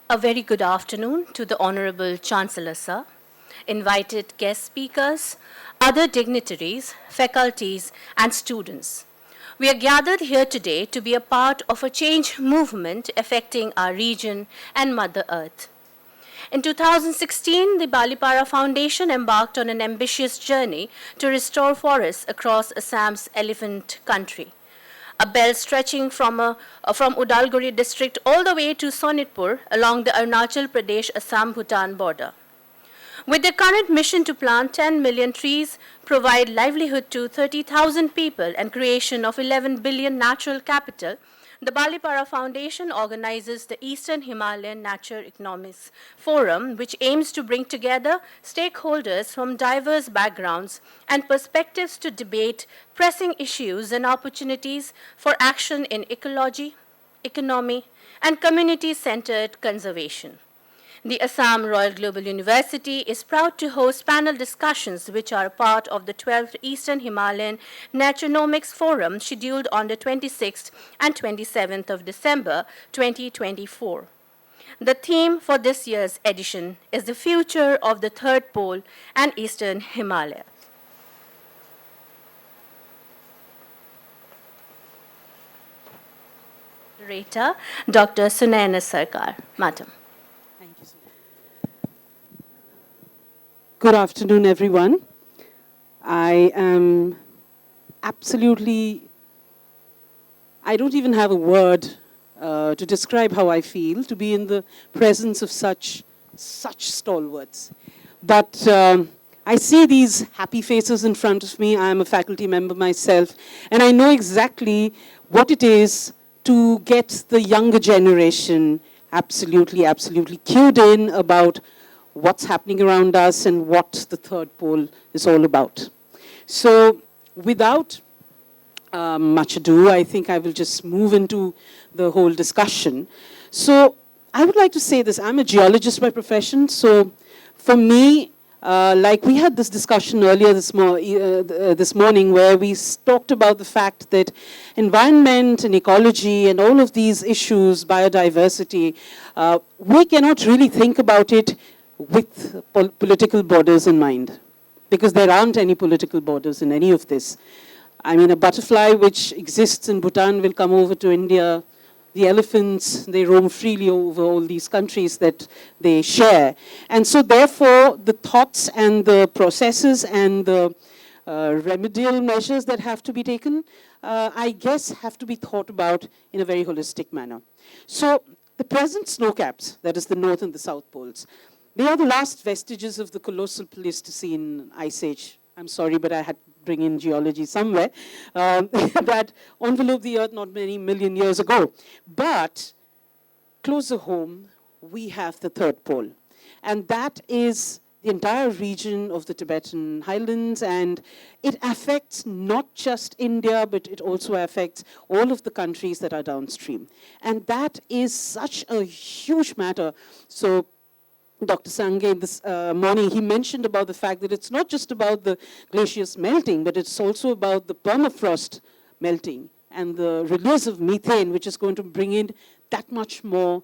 A very good afternoon to the Honorable Chancellor Sir, invited guest speakers, other dignitaries, faculties, and students. We are gathered here today to be a part of a change movement affecting our region and Mother Earth. In 2016, the Balipara Foundation embarked on an ambitious journey to restore forests across Assam's elephant country, a belt stretching from Udalguri district all the way to Sonitpur along the Arunachal Pradesh-Assam-Bhutan border. With the current mission to plant 10 million trees, provide livelihood to 30,000 people, and creation of 11 billion natural capital, the Balipara Foundation organizes the Eastern Himalayan Naturenomics Forum, which aims to bring together stakeholders from diverse backgrounds and perspectives to debate pressing issues and opportunities for action in ecology, economy, and community-centered conservation. The Assam Royal Global University is proud to host panel discussions which are part of the 12th Eastern Himalayan Naturenomics Forum scheduled on the 26th and 27th of December 2024. The theme for this year's edition is the future of the Third Pole and Eastern Himalaya. Moderator, Dr. Sunayana Sarkar. Madam. Good afternoon, everyone. I am absolutely, I don't even have a word to describe how I feel to be in the presence of such stalwarts. But I see these happy faces in front of me. I am a faculty member myself, and I know exactly what it is to get the younger generation absolutely cued in about what's happening around us and what the third pole is all about. So without much ado, I think I will just move into the whole discussion. So I would like to say this. I'm a geologist by profession. So for me, like we had this discussion earlier this morning where we talked about the fact that environment and ecology and all of these issues, biodiversity, we cannot really think about it with political borders in mind, because there aren't any political borders in any of this. I mean, a butterfly which exists in Bhutan will come over to India. The elephants, they roam freely over all these countries that they share. And so therefore, the thoughts and the processes and the remedial measures that have to be taken, I guess, have to be thought about in a very holistic manner. So the present snow caps, that is the North and the South Poles, they are the last vestiges of the colossal Pleistocene ice age. I'm sorry, but I had to bring in geology somewhere. That enveloped the Earth not many million years ago. But closer home, we have the third pole. And that is the entire region of the Tibetan highlands. And it affects not just India, but it also affects all of the countries that are downstream. And that is such a huge matter. So Dr. Sangay this morning, he mentioned about the fact that it's not just about the glaciers melting, but it's also about the permafrost melting and the release of methane, which is going to bring in that much more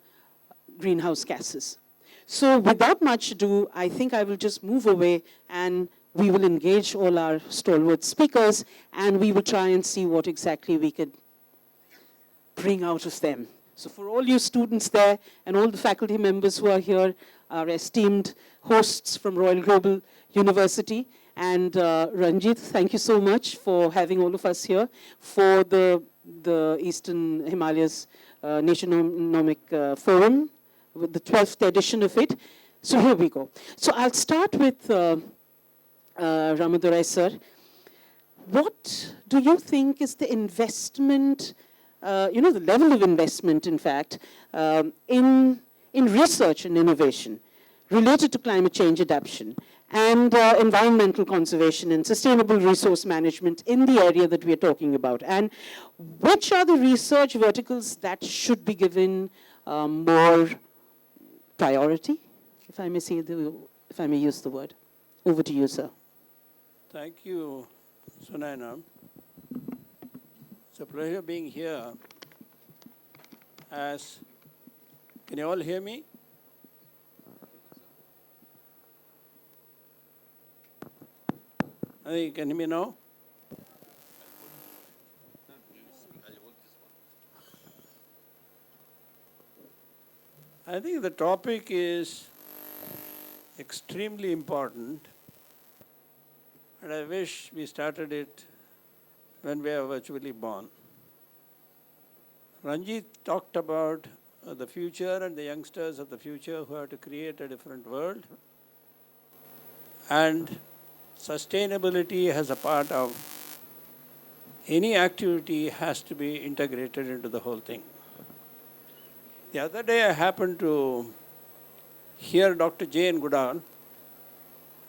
greenhouse gases. So without much ado, I think I will just move away and we will engage all our stalwart speakers and we will try and see what exactly we could bring out of them. So for all you students there and all the faculty members who are here, our esteemed hosts from Royal Global University, and Ranjit, thank you so much for having all of us here for the Eastern Himalayas Naturenomic Forum, with the 12th edition of it. So here we go. So I'll start with Ramadurai sir. What do you think is the investment, the level of investment, in fact, in research and innovation related to climate change adaptation and environmental conservation and sustainable resource management in the area that we are talking about? And which are the research verticals that should be given more priority, if I may use the word? Over to you, sir. Thank you, Sunayana. It's a pleasure being here. Can you all hear me? I think you can hear me now? I think the topic is extremely important, and I wish we started it when we are virtually born. Ranjit talked about the future and the youngsters of the future who have to create a different world. And sustainability as a part of any activity has to be integrated into the whole thing. The other day I happened to hear Dr. Jane Goodall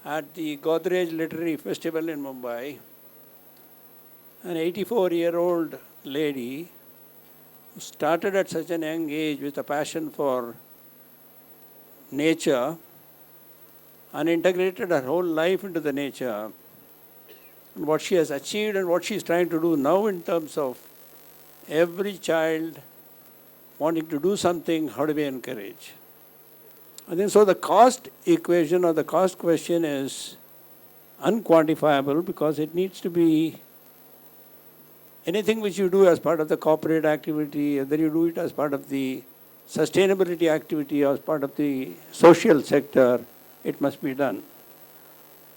at the Godrej Literary Festival in Mumbai, an 84-year-old lady who started at such an young age with a passion for nature and integrated her whole life into the nature. And what she has achieved and what she is trying to do now in terms of every child wanting to do something, how do we encourage? I think so the cost equation or the cost question is unquantifiable because it needs to be anything which you do as part of the corporate activity, whether you do it as part of the sustainability activity or as part of the social sector, it must be done.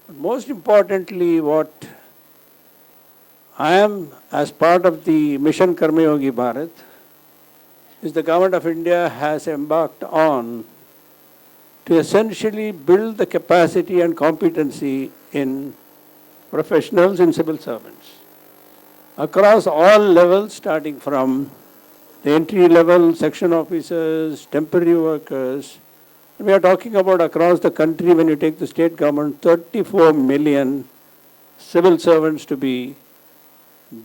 But most importantly, what I am as part of the Mission Karma Yogi Bharat is the Government of India has embarked on to essentially build the capacity and competency in professionals and civil servants across all levels, starting from the entry-level section officers, temporary workers. We are talking about across the country, when you take the state government, 34 million civil servants to be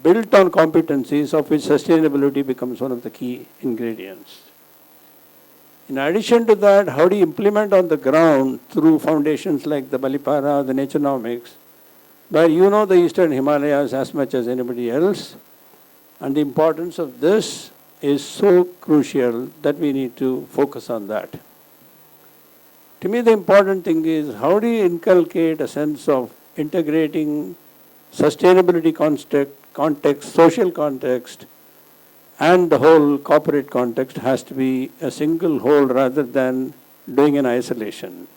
built on competencies of which sustainability becomes one of the key ingredients. In addition to that, how do you implement on the ground through foundations like the Balipara, the Naturenomics, where you know the Eastern Himalayas as much as anybody else, and the importance of this is so crucial that we need to focus on that. To me, the important thing is how do you inculcate a sense of integrating sustainability context, social context, and the whole corporate context has to be a single whole rather than doing in isolation.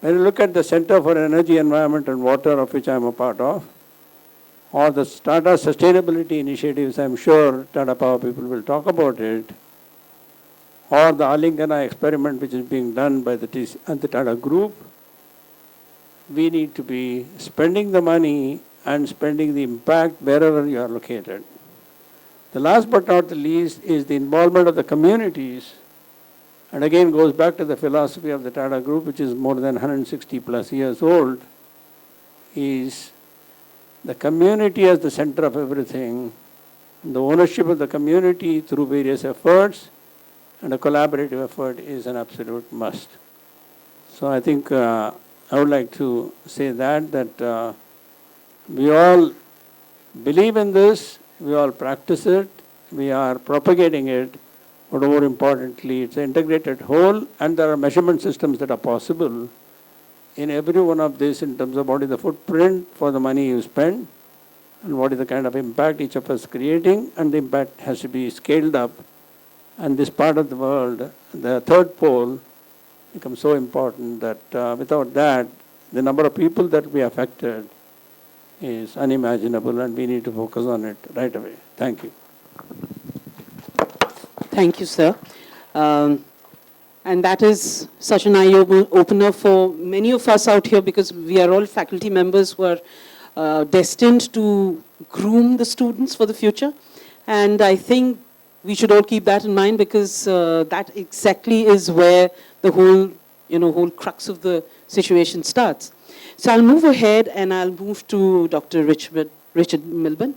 When you look at the Center for Energy, Environment and Water, of which I am a part of, or the Tata Sustainability Initiatives, I am sure Tata Power people will talk about it, or the Alingana experiment which is being done by the Tata Group, we need to be spending the money and spending the impact wherever you are located. The last but not the least is the involvement of the communities, and again goes back to the philosophy of the Tata Group, which is more than 160 plus years old, is the community as the center of everything, the ownership of the community through various efforts, and a collaborative effort is an absolute must. So I think I would like to say that we all believe in this, we all practice it, we are propagating it, but more importantly, it's an integrated whole, and there are measurement systems that are possible in every one of these in terms of what is the footprint for the money you spend, and what is the kind of impact each of us creating, and the impact has to be scaled up. And this part of the world, the third pole, becomes so important that without that, the number of people that will be affected is unimaginable, and we need to focus on it right away. Thank you. Thank you, sir. And that is such an eye-opener for many of us out here, because we are all faculty members who are destined to groom the students for the future. And I think we should all keep that in mind, because that exactly is where the whole crux of the situation starts. So I'll move ahead and I'll move to Dr. Richard Milburn.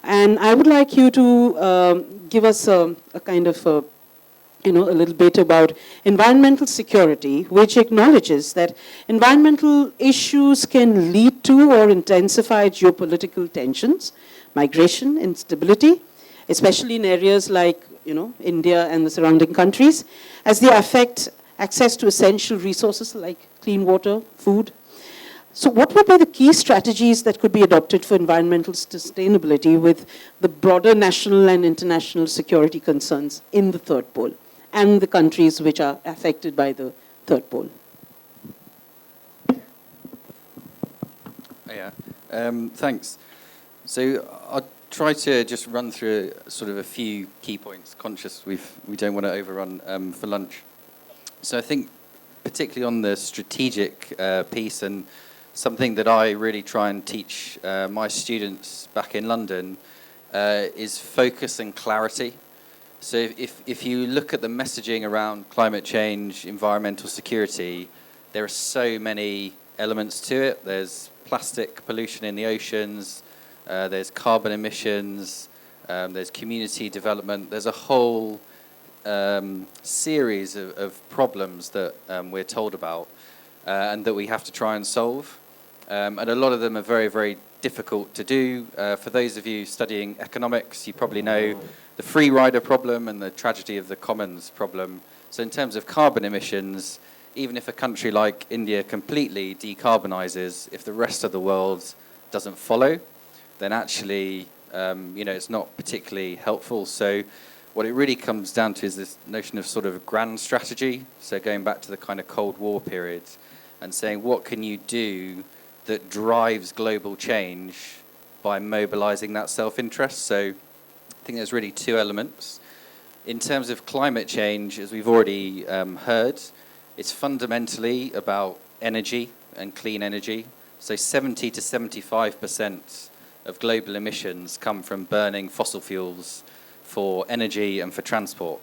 And I would like you to give us a kind of a little bit about environmental security, which acknowledges that environmental issues can lead to or intensify geopolitical tensions, migration, instability, especially in areas like India and the surrounding countries, as they affect access to essential resources like clean water, food. So what would be the key strategies that could be adopted for environmental sustainability with the broader national and international security concerns in the third pole and the countries which are affected by the third pole? Yeah, thanks. So I'll try to just run through sort of a few key points, conscious we don't want to overrun for lunch. So I think particularly on the strategic piece, and something that I really try and teach my students back in London is focus and clarity. So if you look at the messaging around climate change, environmental security, there are so many elements to it. There's plastic pollution in the oceans, there's carbon emissions, there's community development. There's a whole series of problems that we're told about and that we have to try and solve. And a lot of them are very, very difficult to do. For those of you studying economics, you probably know the free rider problem and the tragedy of the commons problem. So in terms of carbon emissions, even if a country like India completely decarbonizes, if the rest of the world doesn't follow, then actually, it's not particularly helpful. So what it really comes down to is this notion of sort of grand strategy. So going back to the kind of Cold War period and saying, what can you do that drives global change by mobilizing that self-interest? So I think there's really two elements. In terms of climate change, as we've already heard, it's fundamentally about energy and clean energy. So 70 to 75% of global emissions come from burning fossil fuels for energy and for transport.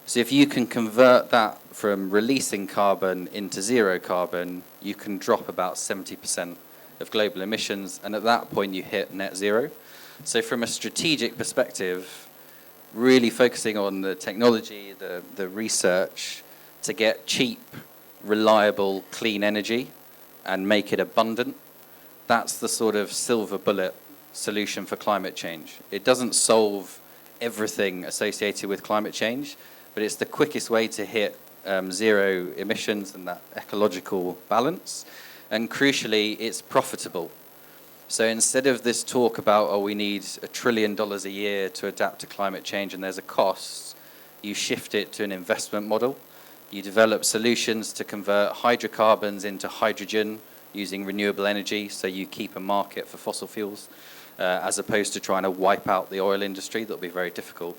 So if you can convert that from releasing carbon into zero carbon, you can drop about 70% of global emissions, and at that point you hit net zero. So from a strategic perspective, really focusing on the technology, the research to get cheap, reliable, clean energy and make it abundant, that's the sort of silver bullet solution for climate change. It doesn't solve everything associated with climate change, but it's the quickest way to hit zero emissions and that ecological balance. And crucially, it's profitable. So instead of this talk about, oh, we need $1 trillion a year to adapt to climate change and there's a cost, you shift it to an investment model. You develop solutions to convert hydrocarbons into hydrogen using renewable energy, so you keep a market for fossil fuels, as opposed to trying to wipe out the oil industry. That'll be very difficult.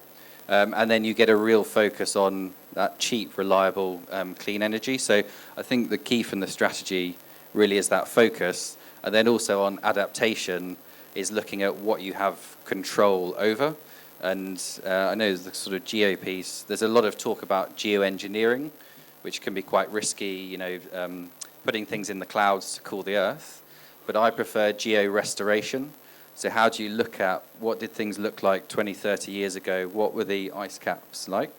And then you get a real focus on that cheap, reliable, clean energy. So I think the key from the strategy really is that focus. And then also on adaptation is looking at what you have control over. And I know the sort of geo piece, there's a lot of talk about geoengineering, which can be quite risky, putting things in the clouds to cool the earth. But I prefer geo-restoration. So how do you look at what did things look like 20, 30 years ago? What were the ice caps like?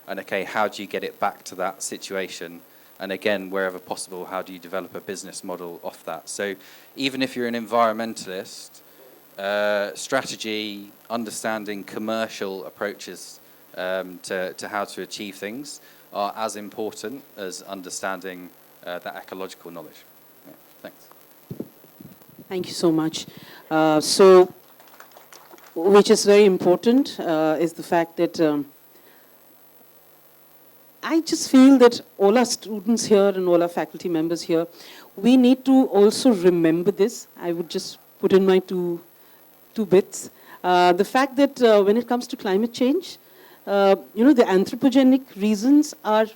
And okay, how do you get it back to that situation? And again, wherever possible, how do you develop a business model off that? So even if you're an environmentalist, strategy, understanding commercial approaches to how to achieve things are as important as understanding that ecological knowledge. Yeah, thanks. Thank you so much. So, which is very important, is the fact that I just feel that all our students here and all our faculty members here, we need to also remember this. I would just put in my two bits. The fact that when it comes to climate change, the anthropogenic reasons are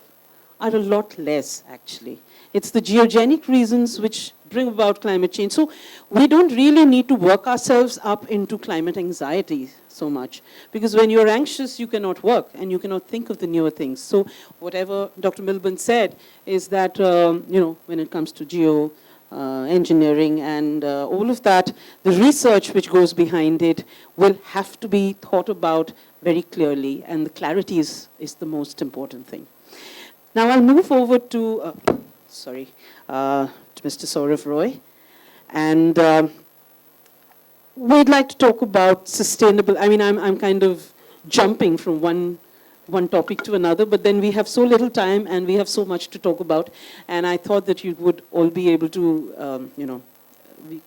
a lot less, actually. It's the geogenic reasons which bring about climate change. So we don't really need to work ourselves up into climate anxiety so much, because when you're anxious, you cannot work and you cannot think of the newer things. So whatever Dr. Milburn said is that, when it comes to engineering and all of that, the research which goes behind it will have to be thought about very clearly, and the clarity is the most important thing. Now I'll move over to, to Mr. Saurav Roy, and we'd like to talk about sustainable. I mean, I'm kind of jumping from one one topic to another, but then we have so little time and we have so much to talk about. And I thought that you would all be able to,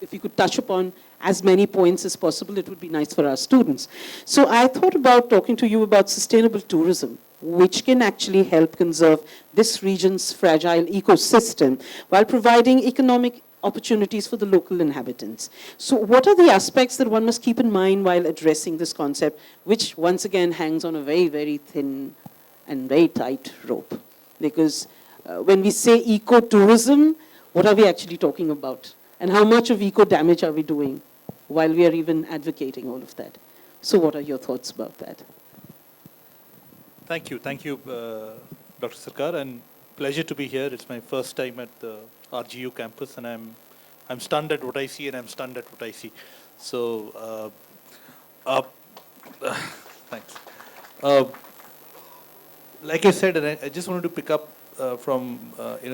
if you could touch upon as many points as possible, it would be nice for our students. So I thought about talking to you about sustainable tourism, which can actually help conserve this region's fragile ecosystem while providing economic opportunities for the local inhabitants. So what are the aspects that one must keep in mind while addressing this concept, which once again hangs on a very, very thin and very tight rope? Because when we say eco-tourism, what are we actually talking about? And how much of eco-damage are we doing while we are even advocating all of that? So what are your thoughts about that? Thank you, Dr. Sarkar, and pleasure to be here. It's my first time at the RGU campus, and I'm stunned at what I see, and I'm stunned at what I see. So, thanks. Like I said, and I just wanted to pick up from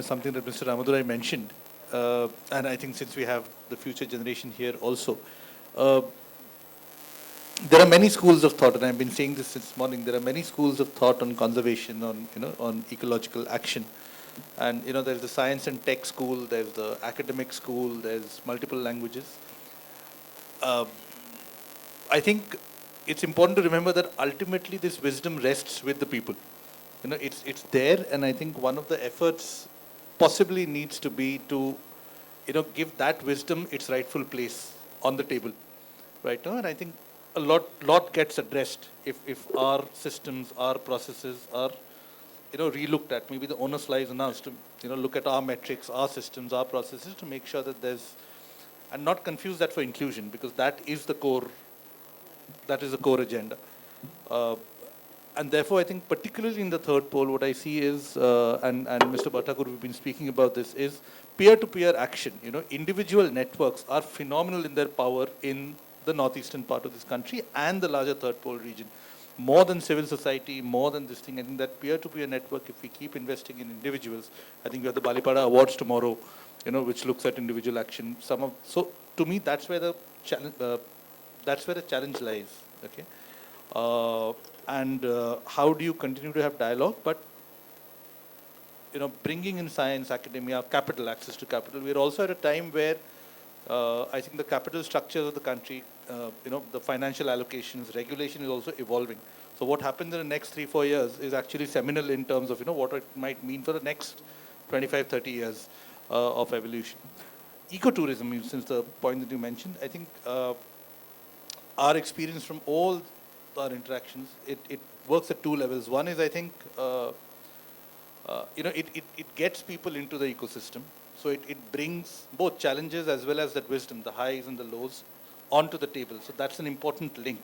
something that Mr. Ramadurai mentioned, and I think since we have the future generation here also. There are many schools of thought, and I've been saying this since morning. There are many schools of thought on conservation, on ecological action, and there's the science and tech school, there's the academic school, there's multiple languages. I think it's important to remember that ultimately this wisdom rests with the people. It's there, and I think one of the efforts possibly needs to be to give that wisdom its rightful place on the table, right now, and I think a lot gets addressed if our systems, our processes are relooked at. Maybe the onus lies on us to look at our metrics, our systems, our processes to make sure that there's, and not confuse that for inclusion, because that is the core agenda. And therefore, I think particularly in the third pole, what I see is, and Mr. Bhattakur, we've been speaking about this, is peer-to-peer action. Individual networks are phenomenal in their power in the northeastern part of this country and the larger third pole region. More than civil society, more than this thing. I think that peer-to-peer network, if we keep investing in individuals, I think we have the Balipada Awards tomorrow, which looks at individual action. So to me, that's where the challenge lies. Okay, how do you continue to have dialogue? But bringing in science, academia, capital, access to capital. We're also at a time where I think the capital structures of the country, the financial allocations, regulation is also evolving. So what happens in the next 3-4 years is actually seminal in terms of what it might mean for the next 25-30 years of evolution. Ecotourism, since the point that you mentioned, I think our experience from all our interactions, it works at two levels. One is, I think, it gets people into the ecosystem. So it brings both challenges as well as that wisdom, the highs and the lows, onto the table. So that's an important link.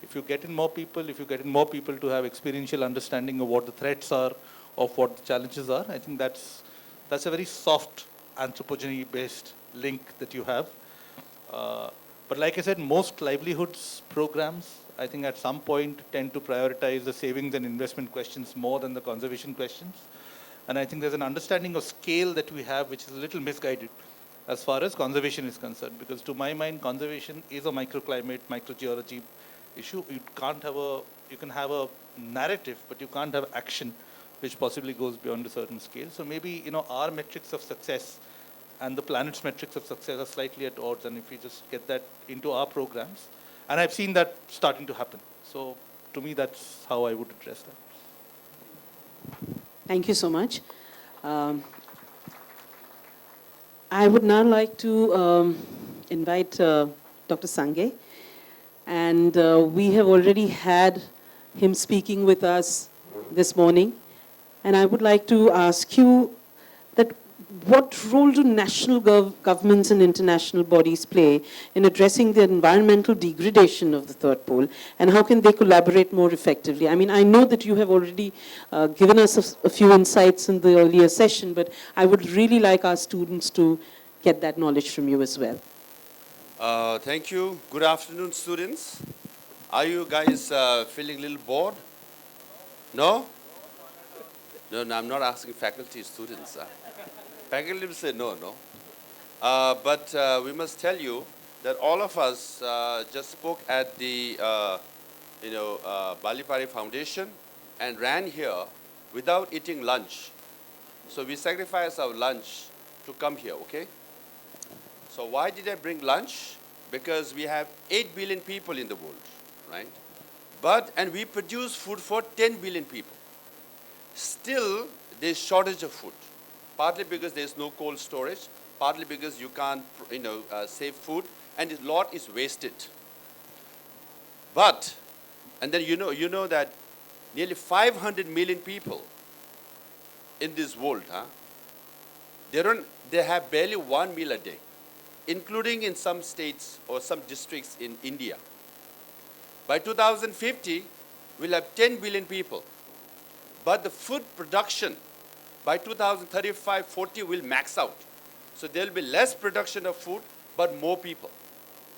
If you get in more people, to have experiential understanding of what the threats are, of what the challenges are, I think that's a very soft anthropogeny-based link that you have. But like I said, most livelihoods programs, I think at some point tend to prioritize the savings and investment questions more than the conservation questions. And I think there's an understanding of scale that we have, which is a little misguided as far as conservation is concerned. Because to my mind, conservation is a microclimate, microgeology issue. You can have a narrative, but you can't have action, which possibly goes beyond a certain scale. So maybe, our metrics of success and the planet's metrics of success are slightly at odds. And if we just get that into our programs, and I've seen that starting to happen. So to me, that's how I would address that. Thank you so much. I would now like to invite Dr. Sange. And we have already had him speaking with us this morning. And I would like to ask you that what role do national governments and international bodies play in addressing the environmental degradation of the third pole, and how can they collaborate more effectively? I mean, I know that you have already given us a few insights in the earlier session, but I would really like our students to get that knowledge from you as well. Thank you. Good afternoon, students. Are you guys feeling a little bored? No? No, I'm not asking faculty, students. Faculty will say no. But we must tell you that all of us just spoke at the Balipari Foundation and ran here without eating lunch. So we sacrificed our lunch to come here, okay? So why did I bring lunch? Because we have 8 billion people in the world, right? And we produce food for 10 billion people. Still, there's shortage of food. Partly because there's no cold storage, partly because you can't, save food, and a lot is wasted. But, and then you know that nearly 500 million people in this world, they have barely one meal a day, including in some states or some districts in India. By 2050, we'll have 10 billion people. But the food production by 2035-40 will max out. So there will be less production of food, but more people.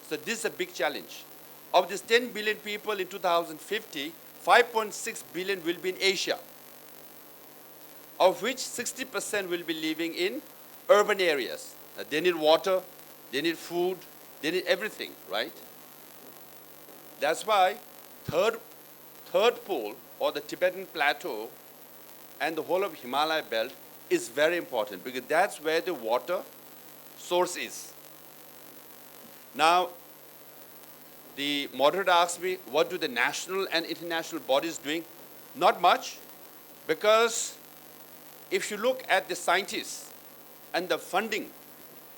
So this is a big challenge. Of these 10 billion people in 2050, 5.6 billion will be in Asia, of which 60% will be living in urban areas. They need water, they need food, they need everything, right? That's why third pole, or the Tibetan plateau, and the whole of Himalaya belt is very important, because that's where the water source is. Now, the moderator asked me, what do the national and international bodies doing? Not much, because if you look at the scientists and the funding,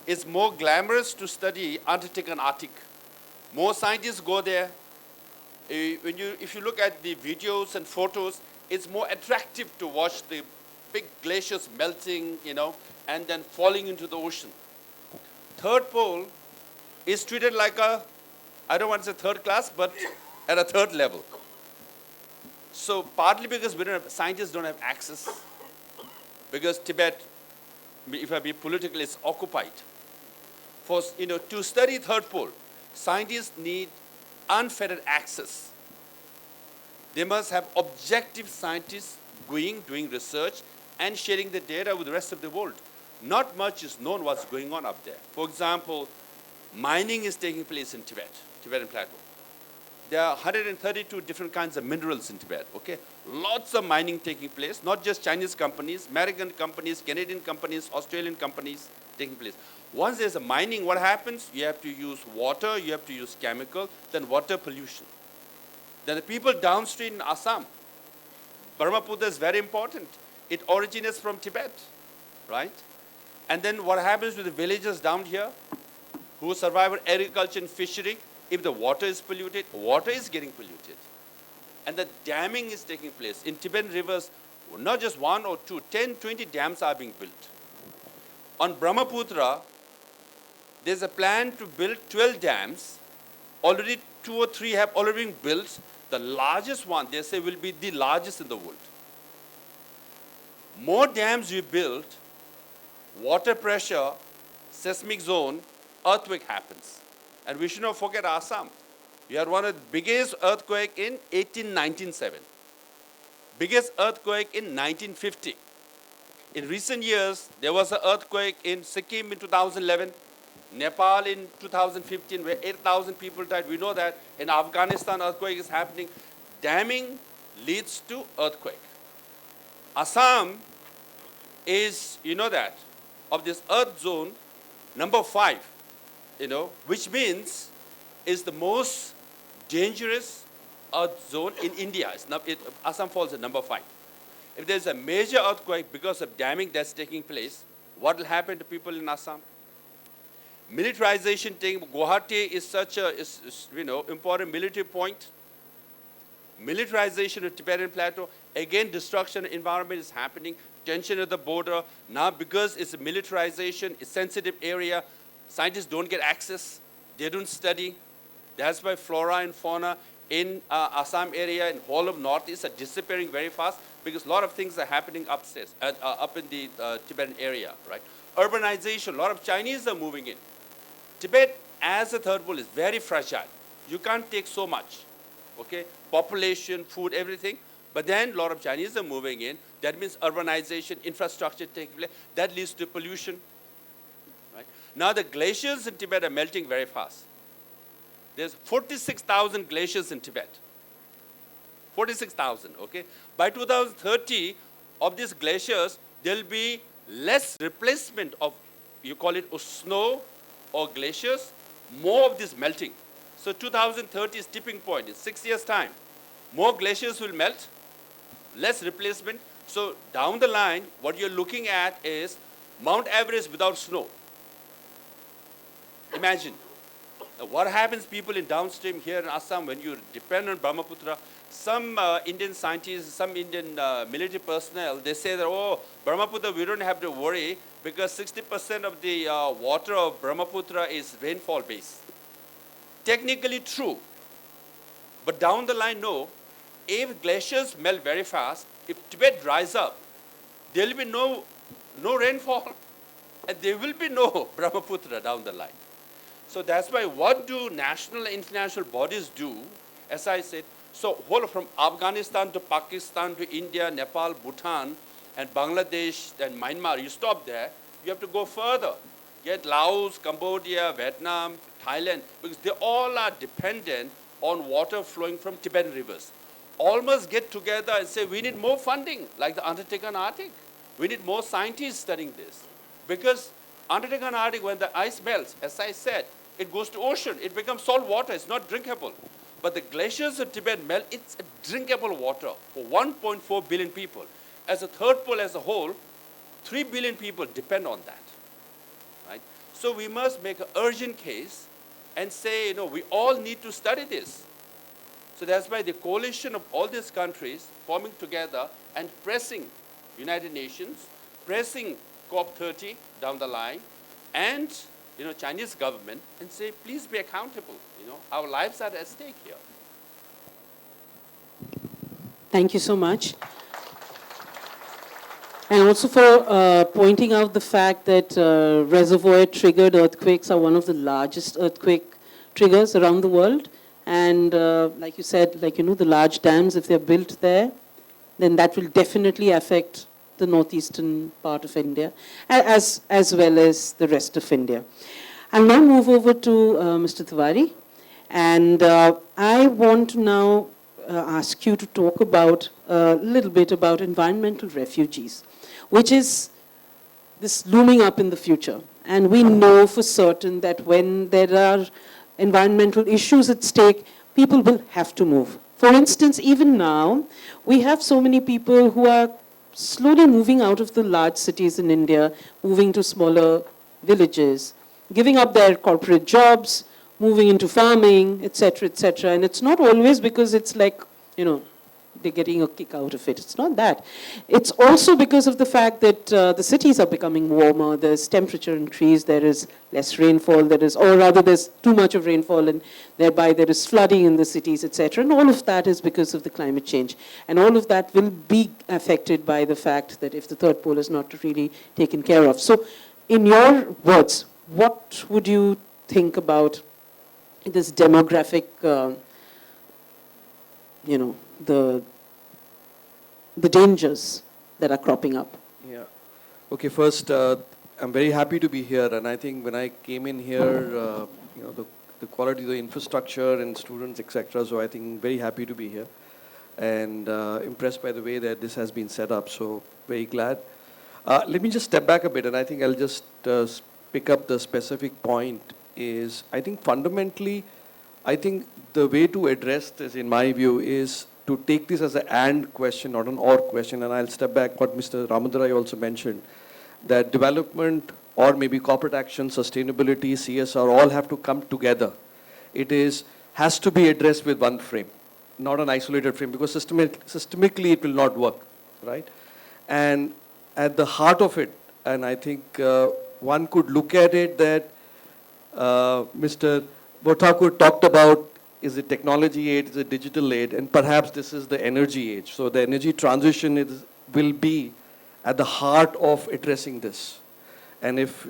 it's more glamorous to study Antarctic and Arctic. More scientists go there. If you look at the videos and photos, it's more attractive to watch the big glaciers melting, and then falling into the ocean. Third pole is treated like I don't want to say third class, but at a third level. So partly because scientists don't have access, because Tibet, if I be political, is occupied. To study third pole, scientists need unfettered access. They must have objective scientists doing research and sharing the data with the rest of the world. Not much is known what's going on up there. For example, mining is taking place in Tibetan Plateau. There are 132 different kinds of minerals in Tibet, okay? Lots of mining taking place, not just Chinese companies, American companies, Canadian companies, Australian companies taking place. Once there's a mining, what happens? You have to use water, you have to use chemical, then water pollution. Then the people downstream in Assam, Brahmaputra is very important. It originates from Tibet, right? And then what happens to the villagers down here who survive on agriculture and fishery? If the water is polluted, water is getting polluted. And the damming is taking place. In Tibetan rivers, not just 1 or 2, 10, 20 dams are being built. On Brahmaputra, there's a plan to build 12 dams. Already 2 or 3 have already been built. The largest one, they say, will be the largest in the world. More dams you build, water pressure, seismic zone, earthquake happens. And we should not forget Assam. We had one of the biggest earthquake in 1897. Biggest earthquake in 1950. In recent years, there was an earthquake in Sikkim in 2011, Nepal in 2015, where 8,000 people died. We know that in Afghanistan, earthquake is happening. Damming leads to earthquake. Assam is, of this earth zone, number 5, which means is the most dangerous earth zone in India. Assam falls at number 5. If there's a major earthquake because of damming that's taking place, what will happen to people in Assam? Militarization thing, Guwahati is such a important military point. Militarization of Tibetan Plateau, again destruction of environment is happening, tension at the border. Now because it's a militarization, it's a sensitive area, scientists don't get access, they don't study. That's why flora and fauna in Assam area and whole of Northeast are disappearing very fast, because a lot of things are happening upstairs, up in the Tibetan area, right? Urbanization, a lot of Chinese are moving in. Tibet, as a third pole, is very fragile. You can't take so much, okay? Population, food, everything. But then a lot of Chinese are moving in. That means urbanization, infrastructure taking place. That leads to pollution, right? Now the glaciers in Tibet are melting very fast. There's 46,000 glaciers in Tibet. 46,000, okay? By 2030, of these glaciers, there'll be less replacement of, you call it snow or glaciers, more of this melting. So 2030 is tipping point, in 6 years' time. More glaciers will melt, less replacement. So down the line, what you're looking at is Mount Everest without snow. Imagine. What happens, people in downstream here in Assam, when you depend on Brahmaputra? Some Indian scientists, some Indian military personnel, they say that, oh, Brahmaputra, we don't have to worry because 60% of the water of Brahmaputra is rainfall based. Technically true, but down the line, no. If glaciers melt very fast, if Tibet dries up, there will be no rainfall, and there will be no Brahmaputra down the line. So that's why what do national and international bodies do? As I said, so whole from Afghanistan to Pakistan to India, Nepal, Bhutan, and Bangladesh and Myanmar, you stop there. You have to go further. Get Laos, Cambodia, Vietnam, Thailand, because they all are dependent on water flowing from Tibetan rivers. All must get together and say, we need more funding, like the Antarctica and Arctic. We need more scientists studying this. Because Antarctica and Arctic, when the ice melts, as I said, it goes to ocean. It becomes salt water. It's not drinkable. But the glaciers of Tibet melt. It's a drinkable water for 1.4 billion people. As a third pole as a whole, 3 billion people depend on that. Right? So we must make an urgent case and say, we all need to study this. So that's why the coalition of all these countries forming together and pressing United Nations, pressing COP30 down the line, and Chinese government, and say, please be accountable. Our lives are at stake here. Thank you so much. And also for pointing out the fact that reservoir-triggered earthquakes are one of the largest earthquake triggers around the world. And like you said, the large dams, if they're built there, then that will definitely affect the northeastern part of India, as well as the rest of India. I'll now move over to Mr. Tiwari, and I want to now ask you to talk about a little bit about environmental refugees, which is this looming up in the future. And we know for certain that when there are environmental issues at stake, people will have to move. For instance, even now, we have so many people who are slowly moving out of the large cities in India, moving to smaller villages, giving up their corporate jobs, moving into farming, etc., etc. And it's not always because it's like, they're getting a kick out of it. It's not that. It's also because of the fact that the cities are becoming warmer, there's temperature increase, there is less rainfall, or rather there's too much of rainfall, and thereby there is flooding in the cities, etc. And all of that is because of the climate change. And all of that will be affected by the fact that if the third pole is not really taken care of. So in your words, what would you think about this demographic, the dangers that are cropping up? Yeah. Okay, first, I'm very happy to be here. And I think when I came in here, the quality of the infrastructure and students, etc. So I think very happy to be here. And impressed by the way that this has been set up. So very glad. Let me just step back a bit. And I think I'll just pick up the specific point is, I think fundamentally, I think the way to address this, in my view, is to take this as an and question, not an or question. And I'll step back what Mr. Ramadurai also mentioned, that development or maybe corporate action, sustainability, CSR, all have to come together. It has to be addressed with one frame, not an isolated frame, because systemically it will not work, right? And at the heart of it, and I think one could look at it that Mr. Bothakur talked about, is it technology aid, is it digital aid, and perhaps this is the energy age. So the energy transition will be at the heart of addressing this. And if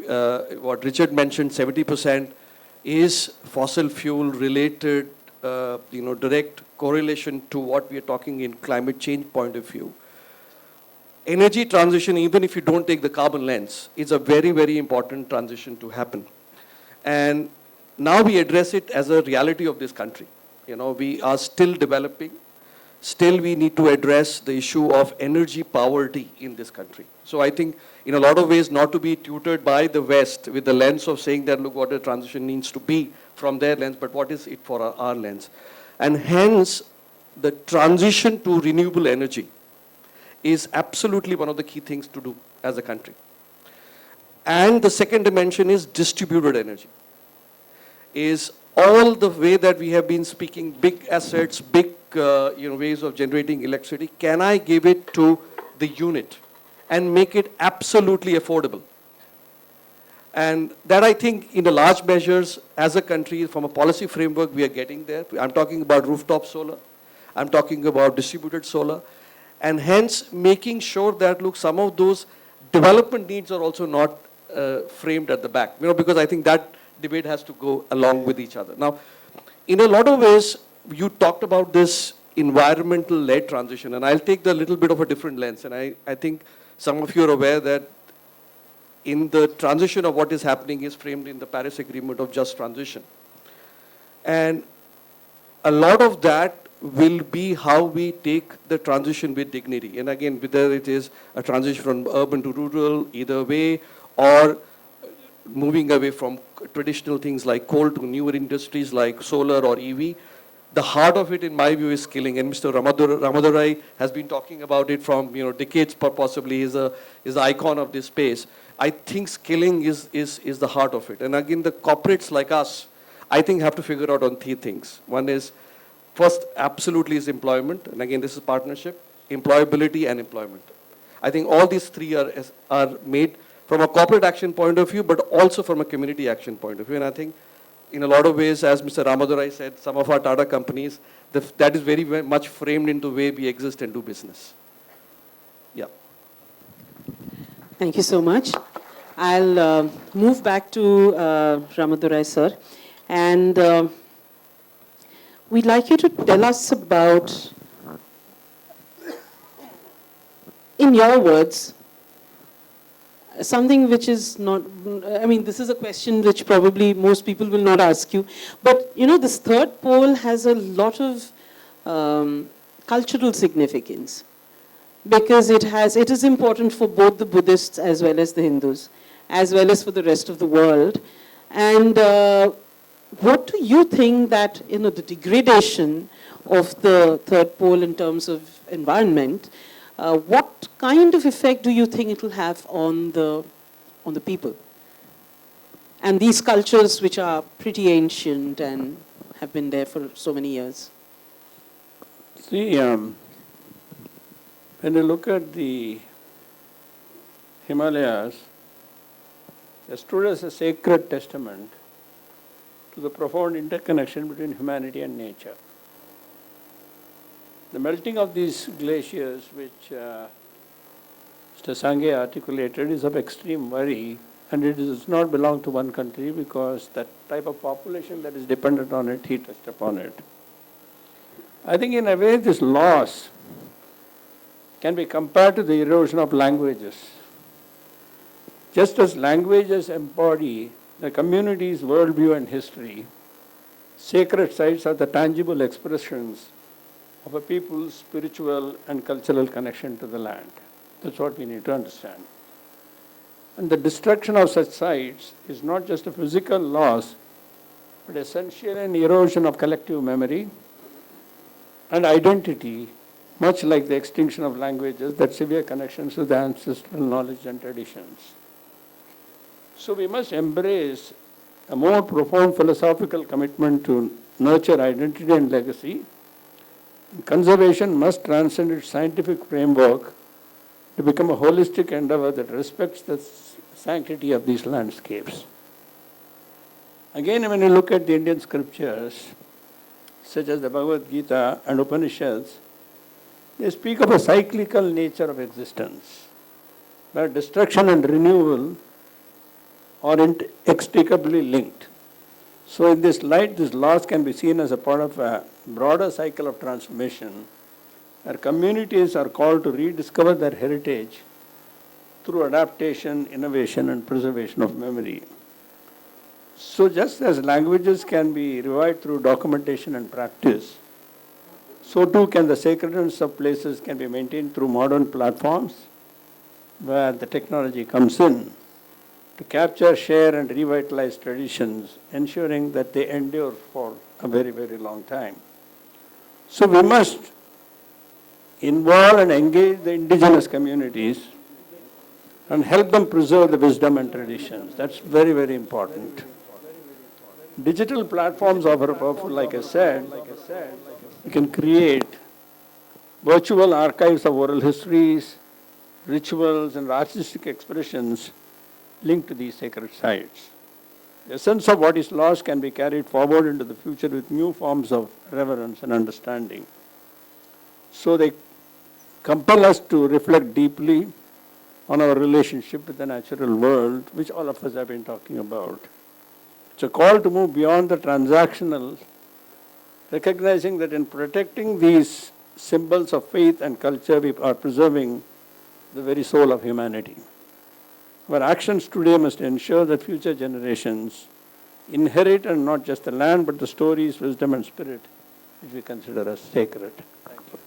what Richard mentioned, 70% is fossil fuel related, direct correlation to what we are talking in climate change point of view. Energy transition, even if you don't take the carbon lens, is a very, very important transition to happen. And now we address it as a reality of this country. We are still developing. still we need to address the issue of energy poverty in this country. So I think in a lot of ways not to be tutored by the West with the lens of saying that look what a transition needs to be from their lens, but what is it for our lens. And hence the transition to renewable energy is absolutely one of the key things to do as a country. And the second dimension is distributed energy. Is all the way that we have been speaking, big assets, big ways of generating electricity, can I give it to the unit and make it absolutely affordable? And that I think in the large measures as a country, from a policy framework, we are getting there. I'm talking about rooftop solar. I'm talking about distributed solar. And hence making sure that, look, some of those development needs are also not framed at the back. Because I think that debate has to go along with each other. Now, in a lot of ways, you talked about this environmental-led transition, and I'll take the little bit of a different lens. And I think some of you are aware that in the transition of what is happening is framed in the Paris Agreement of just transition. And a lot of that will be how we take the transition with dignity. And again, whether it is a transition from urban to rural, either way, or moving away from traditional things like coal to newer industries like solar or EV, the heart of it, in my view, is skilling. And Mr. Ramadurai has been talking about it from decades, possibly. Is the icon of this space. I think skilling is the heart of it. And again, the corporates like us, I think, have to figure out on three things. One is, first, absolutely is employment. And again, this is partnership, employability, and employment. I think all these three are made from a corporate action point of view, but also from a community action point of view. And I think in a lot of ways, as Mr. Ramadurai said, some of our Tata companies, that is very, very much framed into the way we exist and do business. Yeah. Thank you so much. I'll move back to Ramadurai sir. And we'd like you to tell us about, in your words, something which is not, this is a question which probably most people will not ask you. But, this third pole has a lot of cultural significance because it is important for both the Buddhists as well as the Hindus, as well as for the rest of the world. And what do you think that, the degradation of the third pole in terms of environment, what kind of effect do you think it will have on the people? And these cultures which are pretty ancient and have been there for so many years. See, when you look at the Himalayas, they stood as a sacred testament to the profound interconnection between humanity and nature. The melting of these glaciers, which Mr. Sangye articulated, is of extreme worry, and it does not belong to one country because that type of population that is dependent on it, he touched upon it. I think in a way this loss can be compared to the erosion of languages. Just as languages embody the community's worldview and history, sacred sites are the tangible expressions of a people's spiritual and cultural connection to the land. That's what we need to understand. And the destruction of such sites is not just a physical loss, but essentially an erosion of collective memory and identity, much like the extinction of languages that sever connections with the ancestral knowledge and traditions. So we must embrace a more profound philosophical commitment to nurture identity and legacy. Conservation must transcend its scientific framework to become a holistic endeavor that respects the sanctity of these landscapes. Again, when you look at the Indian scriptures, such as the Bhagavad Gita and Upanishads, they speak of a cyclical nature of existence, where destruction and renewal are inextricably linked. So in this light, this loss can be seen as a part of a broader cycle of transformation, where communities are called to rediscover their heritage through adaptation, innovation, and preservation of memory. So just as languages can be revived through documentation and practice, so too can the sacredness of places can be maintained through modern platforms where the technology comes in to capture, share, and revitalize traditions, ensuring that they endure for a very, very long time. So we must involve and engage the indigenous communities and help them preserve the wisdom and traditions. That's very, very important. Digital platforms offer a powerful, like I said, you can create virtual archives of oral histories, rituals, and artistic expressions linked to these sacred sites. The essence of what is lost can be carried forward into the future with new forms of reverence and understanding. So they compel us to reflect deeply on our relationship with the natural world, which all of us have been talking about. It's a call to move beyond the transactional, recognizing that in protecting these symbols of faith and culture, we are preserving the very soul of humanity. Our actions today must ensure that future generations inherit and not just the land, but the stories, wisdom, and spirit which we consider as sacred. Thank you.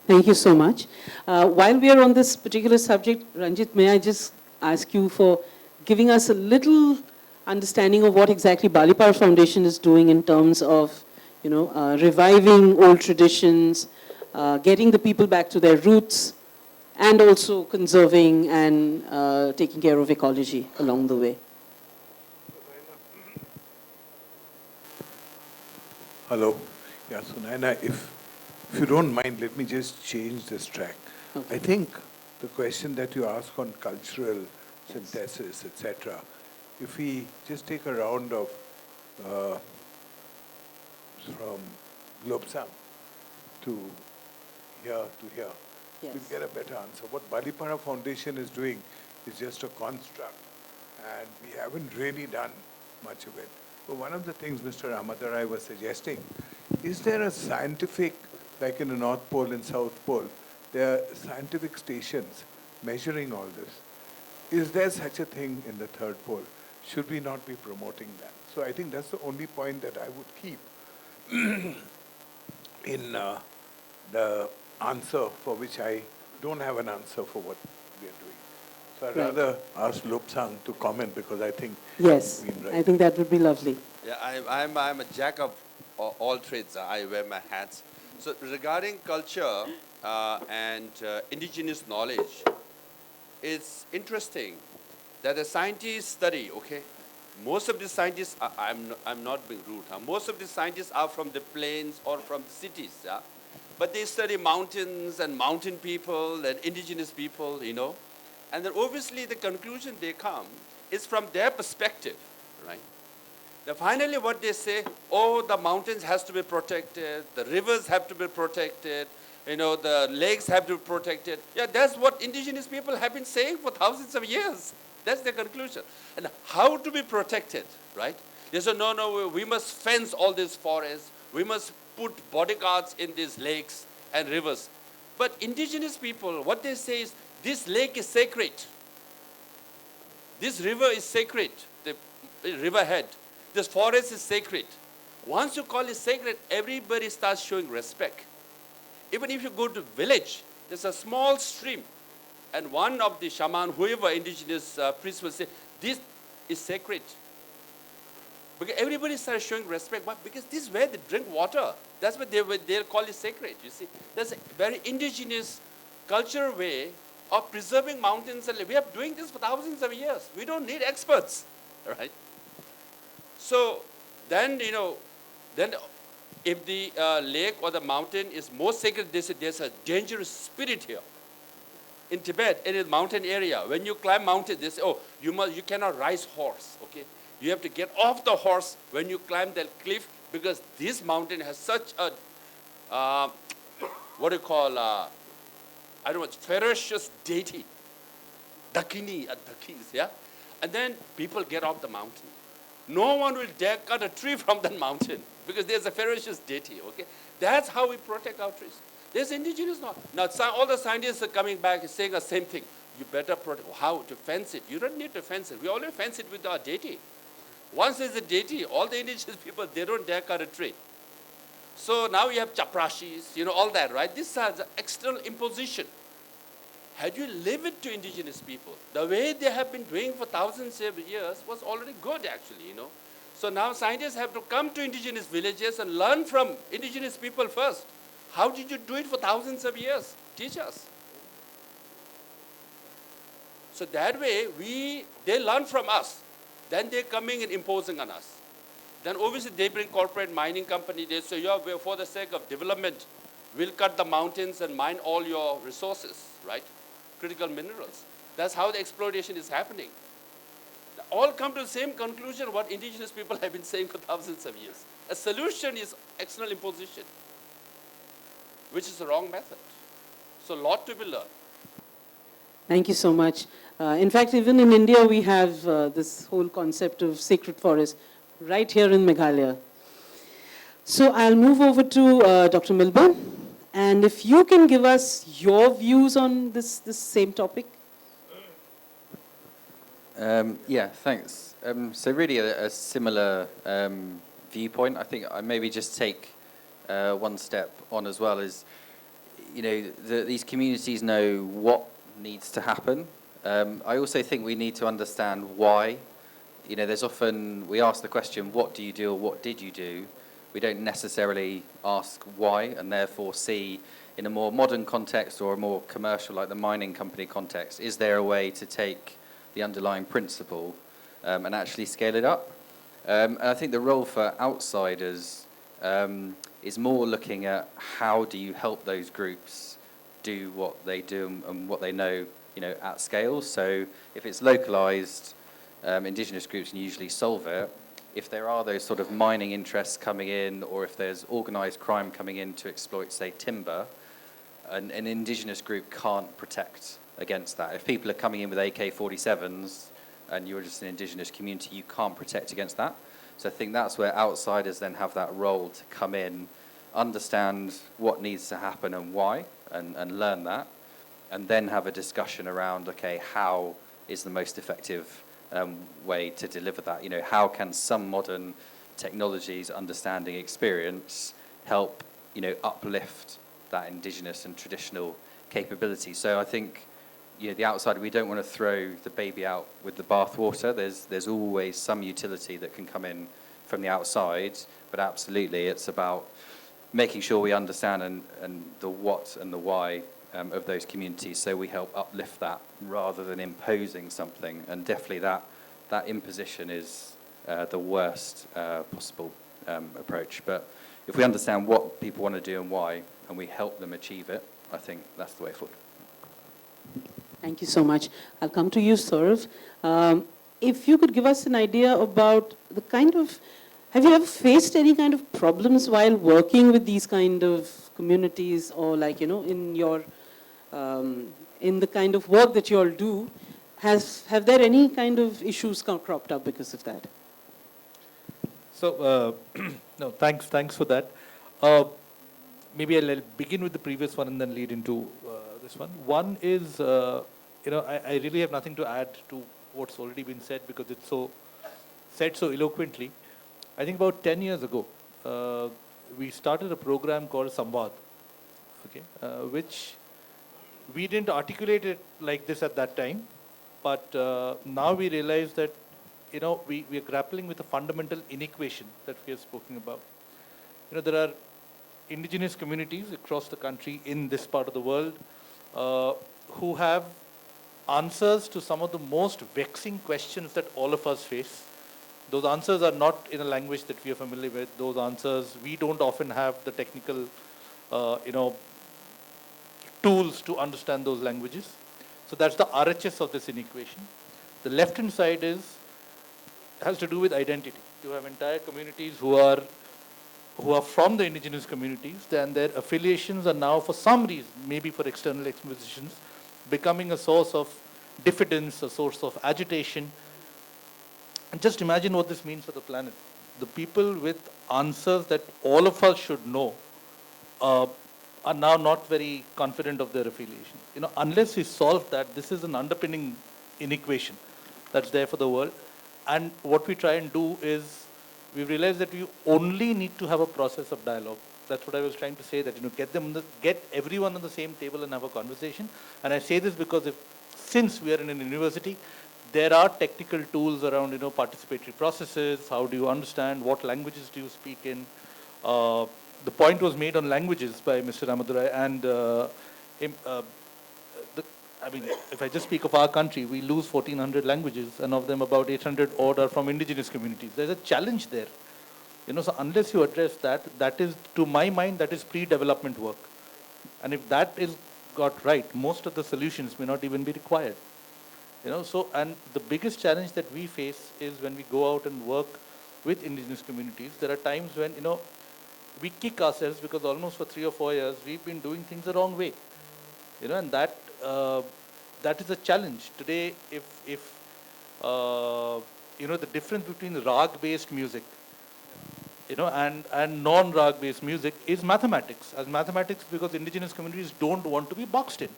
Thank you so much. While we are on this particular subject, Ranjit, may I just ask you for giving us a little understanding of what exactly Balipar Foundation is doing in terms of, reviving old traditions, getting the people back to their roots, and also conserving and taking care of ecology along the way. Hello. Yeah, so Naina, if you don't mind, let me just change this track. Okay. I think the question that you ask on cultural synthesis, etc., if we just take a round of from Lobsang to here, Yes. we'll get a better answer. What Balipara Foundation is doing is just a construct, and we haven't really done much of it. But one of the things Mr. Ramadarai was suggesting, is there a scientific, like in the North Pole and South Pole, there are scientific stations measuring all this. Is there such a thing in the third pole? Should we not be promoting that? So I think that's the only point that I would keep in the answer for which I don't have an answer for what we are doing. So I'd rather ask Lobsang to comment because I think Yes, he's been right. I think that would be lovely. Yeah, I'm a jack of all trades. I wear my hats. So regarding culture and indigenous knowledge, it's interesting that the scientists study, okay? Most of the scientists, I'm not being rude, huh? Most of the scientists are from the plains or from the cities, yeah? But they study mountains and mountain people and indigenous people, And then obviously the conclusion they come is from their perspective, right? Then finally what they say, the mountains has to be protected, the rivers have to be protected, the lakes have to be protected. Yeah, that's what indigenous people have been saying for thousands of years. That's their conclusion. And how to be protected, right? They say, no, we must fence all these forests. We must put bodyguards in these lakes and rivers. But indigenous people, what they say is, this lake is sacred. This river is sacred, the riverhead. This forest is sacred. Once you call it sacred, everybody starts showing respect. Even if you go to village, there's a small stream. And one of the shaman, whoever indigenous priest will say, this is sacred. Because everybody started showing respect. But because this is where they drink water. That's why they'll call it sacred, you see. That's a very indigenous cultural way of preserving mountains. And we are doing this for thousands of years. We don't need experts, right? So then, if the lake or the mountain is more sacred, they say there's a dangerous spirit here. In Tibet, in a mountain area, when you climb mountain, they say, you cannot rise horse, okay? You have to get off the horse when you climb that cliff because this mountain has such a, ferocious deity. Dakini, yeah? And then people get off the mountain. No one will dare cut a tree from that mountain because there's a ferocious deity, okay? That's how we protect our trees. There's indigenous knowledge. Now, all the scientists are coming back and saying the same thing. You better how to fence it. You don't need to fence it. We already fence it with our deity. Once there's a deity, all the indigenous people, they don't dare cut a tree. So now you have chaprashis, all that, right? This is the external imposition. Had you leave it to indigenous people, the way they have been doing for thousands of years was already good, actually, So now scientists have to come to indigenous villages and learn from indigenous people first. How did you do it for thousands of years? Teach us. So that way, they learn from us. Then they're coming and imposing on us. Then obviously they bring corporate mining company. They say, yeah, for the sake of development, we'll cut the mountains and mine all your resources, right? Critical minerals. That's how the exploitation is happening. They all come to the same conclusion what indigenous people have been saying for thousands of years. A solution is external imposition, which is the wrong method. So a lot to be learned. Thank you so much. In fact, even in India, we have this whole concept of sacred forest right here in Meghalaya. So I'll move over to Dr. Milburn. And if you can give us your views on this same topic. Yeah, thanks. So really a similar viewpoint. I think I maybe just take one step on as well is, these communities know what needs to happen. I also think we need to understand why. There's often, we ask the question, what do you do or what did you do? We don't necessarily ask why, and therefore see in a more modern context or a more commercial, like the mining company context, is there a way to take the underlying principle and actually scale it up? And I think the role for outsiders is more looking at how do you help those groups do what they do and what they know, at scale. So if it's localized, indigenous groups can usually solve it. If there are those sort of mining interests coming in, or if there's organized crime coming in to exploit, say, timber, an indigenous group can't protect against that. If people are coming in with AK-47s and you're just an indigenous community, you can't protect against that. So I think that's where outsiders then have that role to come in, understand what needs to happen and why, and learn that, and then have a discussion around, okay, how is the most effective way to deliver that? How can some modern technologies, understanding, experience help, uplift that indigenous and traditional capability? So I think, the outsider, we don't want to throw the baby out with the bathwater. There's always some utility that can come in from the outside, but absolutely it's about making sure we understand and the what and the why of those communities, so we help uplift that rather than imposing something. And definitely that imposition is the worst possible approach. But if we understand what people want to do and why, and we help them achieve it, I think that's the way forward. Thank you so much. I'll come to you, Saurav. If you could give us an idea about the kind of, have you ever faced any kind of problems while working with these kind of communities, or in your in the kind of work that you all do, have there any kind of issues cropped up because of that? So, no, thanks for that. Maybe I'll begin with the previous one and then lead into this one. One is, I really have nothing to add to what's already been said because it's said so eloquently. I think about 10 years ago, we started a program called Samvad, okay, which we didn't articulate it like this at that time, but now we realize that, we are grappling with a fundamental inequation that we have spoken about. There are indigenous communities across the country in this part of the world who have answers to some of the most vexing questions that all of us face. Those answers are not in a language that we are familiar with. Those answers, we don't often have the technical, tools to understand those languages. So that's the RHS of this inequation. The left-hand side has to do with identity. You have entire communities who are from the indigenous communities, and their affiliations are now, for some reason, maybe for external expositions, becoming a source of diffidence, a source of agitation. And just imagine what this means for the planet. The people with answers that all of us should know are now not very confident of their affiliation. Unless we solve that, this is an underpinning inequation that's there for the world. And what we try and do is, we realize that we only need to have a process of dialogue. That's what I was trying to say, that get everyone on the same table and have a conversation. And I say this because since we are in an university, there are technical tools around participatory processes. How do you understand? What languages do you speak in? The point was made on languages by Mr. Ramadurai, and if I just speak of our country, we lose 1,400 languages, and of them about 800 odd are from indigenous communities. There's a challenge there. So unless you address that, that is, to my mind, that is pre-development work. And if that is got right, most of the solutions may not even be required. And the biggest challenge that we face is when we go out and work with indigenous communities. There are times when, we kick ourselves because almost for 3 or 4 years, we've been doing things the wrong way. And that is a challenge. Today, if the difference between rag-based music, and non-rag-based music is mathematics. As mathematics, because indigenous communities don't want to be boxed in.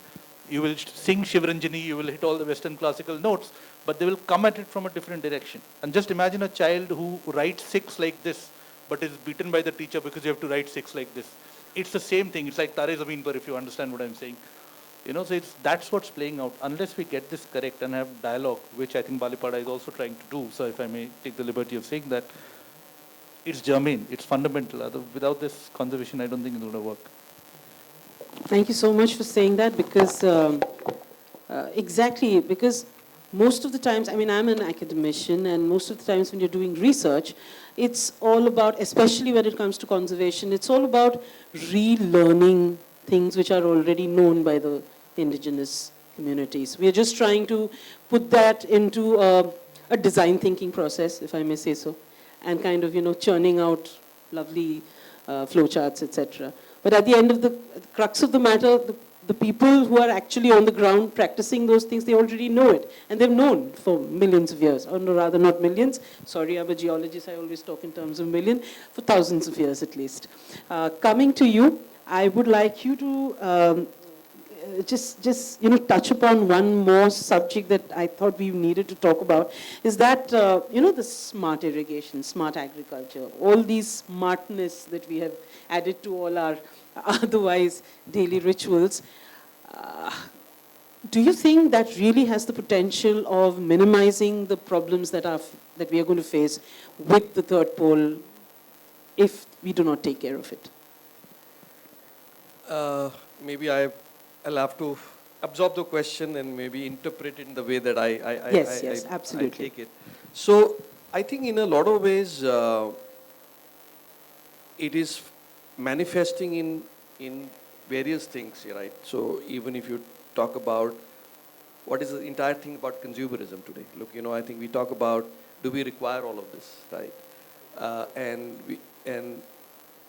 You will sing Shivranjani, you will hit all the Western classical notes, but they will come at it from a different direction. And just imagine a child who writes 6 like this, but is beaten by the teacher because you have to write 6 like this. It's the same thing. It's like Tare Zameen Par, if you understand what I'm saying. So that's what's playing out. Unless we get this correct and have dialogue, which I think Balipada is also trying to do. So if I may take the liberty of saying that, it's germane, it's fundamental. Without this conservation, I don't think it's going to work. Thank you so much for saying that, because exactly, because most of the times, I'm an academician, and most of the times when you're doing research, it's all about, especially when it comes to conservation, it's all about relearning things which are already known by the indigenous communities. We are just trying to put that into a design thinking process, if I may say so, and kind of, churning out lovely flowcharts, etc. But at the end of the crux of the matter, the people who are actually on the ground practicing those things, they already know it. And they've known for millions of years, or no, rather not millions. Sorry, I'm a geologist, I always talk in terms of million, for thousands of years at least. Coming to you, I would like you to just touch upon one more subject that I thought we needed to talk about, is that, the smart irrigation, smart agriculture, all these smartness that we have added to all our otherwise daily rituals. Do you think that really has the potential of minimizing the problems that we are going to face with the third pole if we do not take care of it? Maybe I'll have to absorb the question and maybe interpret it in the way that I absolutely. I take it. So I think in a lot of ways it is manifesting in various things, right? So even if you talk about what is the entire thing about consumerism today. Look, I think we talk about, do we require all of this, right? And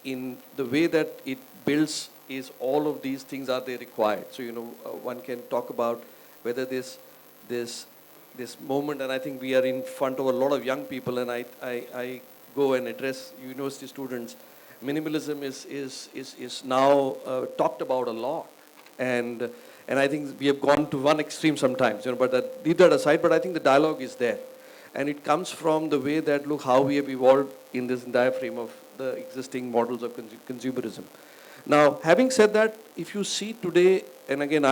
in the way that it builds is all of these things, are they required? So, one can talk about whether this moment, and I think we are in front of a lot of young people, and I go and address university students. Minimalism is now talked about a lot, and I think we have gone to one extreme sometimes, but leave that aside, but I think the dialogue is there. And it comes from the way that, look, how we have evolved in this entire frame of the existing models of consumerism. Now, having said that, if you see today, and again,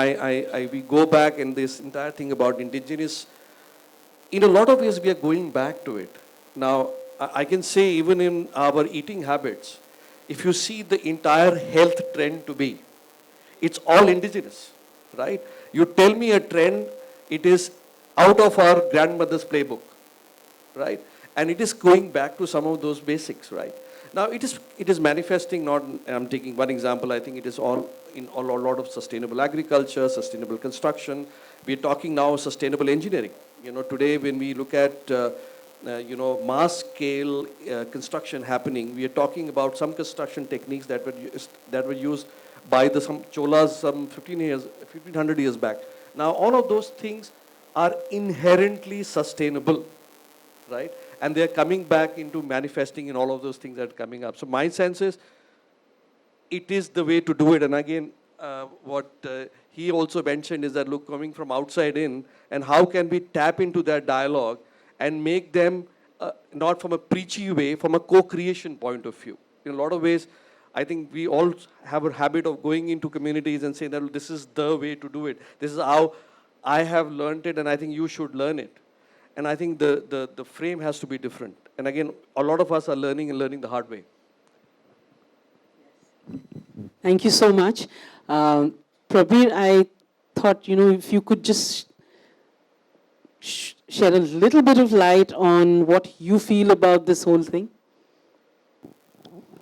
we go back and this entire thing about indigenous, in a lot of ways, we are going back to it. Now, I can say even in our eating habits, if you see the entire health trend to be, it's all indigenous, right? You tell me a trend, it is out of our grandmother's playbook, right? And it is going back to some of those basics, right? Now, it is manifesting, not, I'm taking one example, I think it is all in a lot of sustainable agriculture, sustainable construction. We're talking now sustainable engineering. Today when we look at, mass scale construction happening, we are talking about some construction techniques that were used by some Cholas some 1500 years back. Now, all of those things are inherently sustainable, right? And they're coming back into manifesting in all of those things that are coming up. So my sense is, it is the way to do it. And again, what he also mentioned is that, look, coming from outside in, and how can we tap into that dialogue and make them not from a preachy way, from a co-creation point of view. In a lot of ways, I think we all have a habit of going into communities and saying that this is the way to do it. This is how I have learned it, and I think you should learn it. And I think the frame has to be different. And again, a lot of us are learning and learning the hard way. Thank you so much. Prabir, I thought, if you could just shed a little bit of light on what you feel about this whole thing.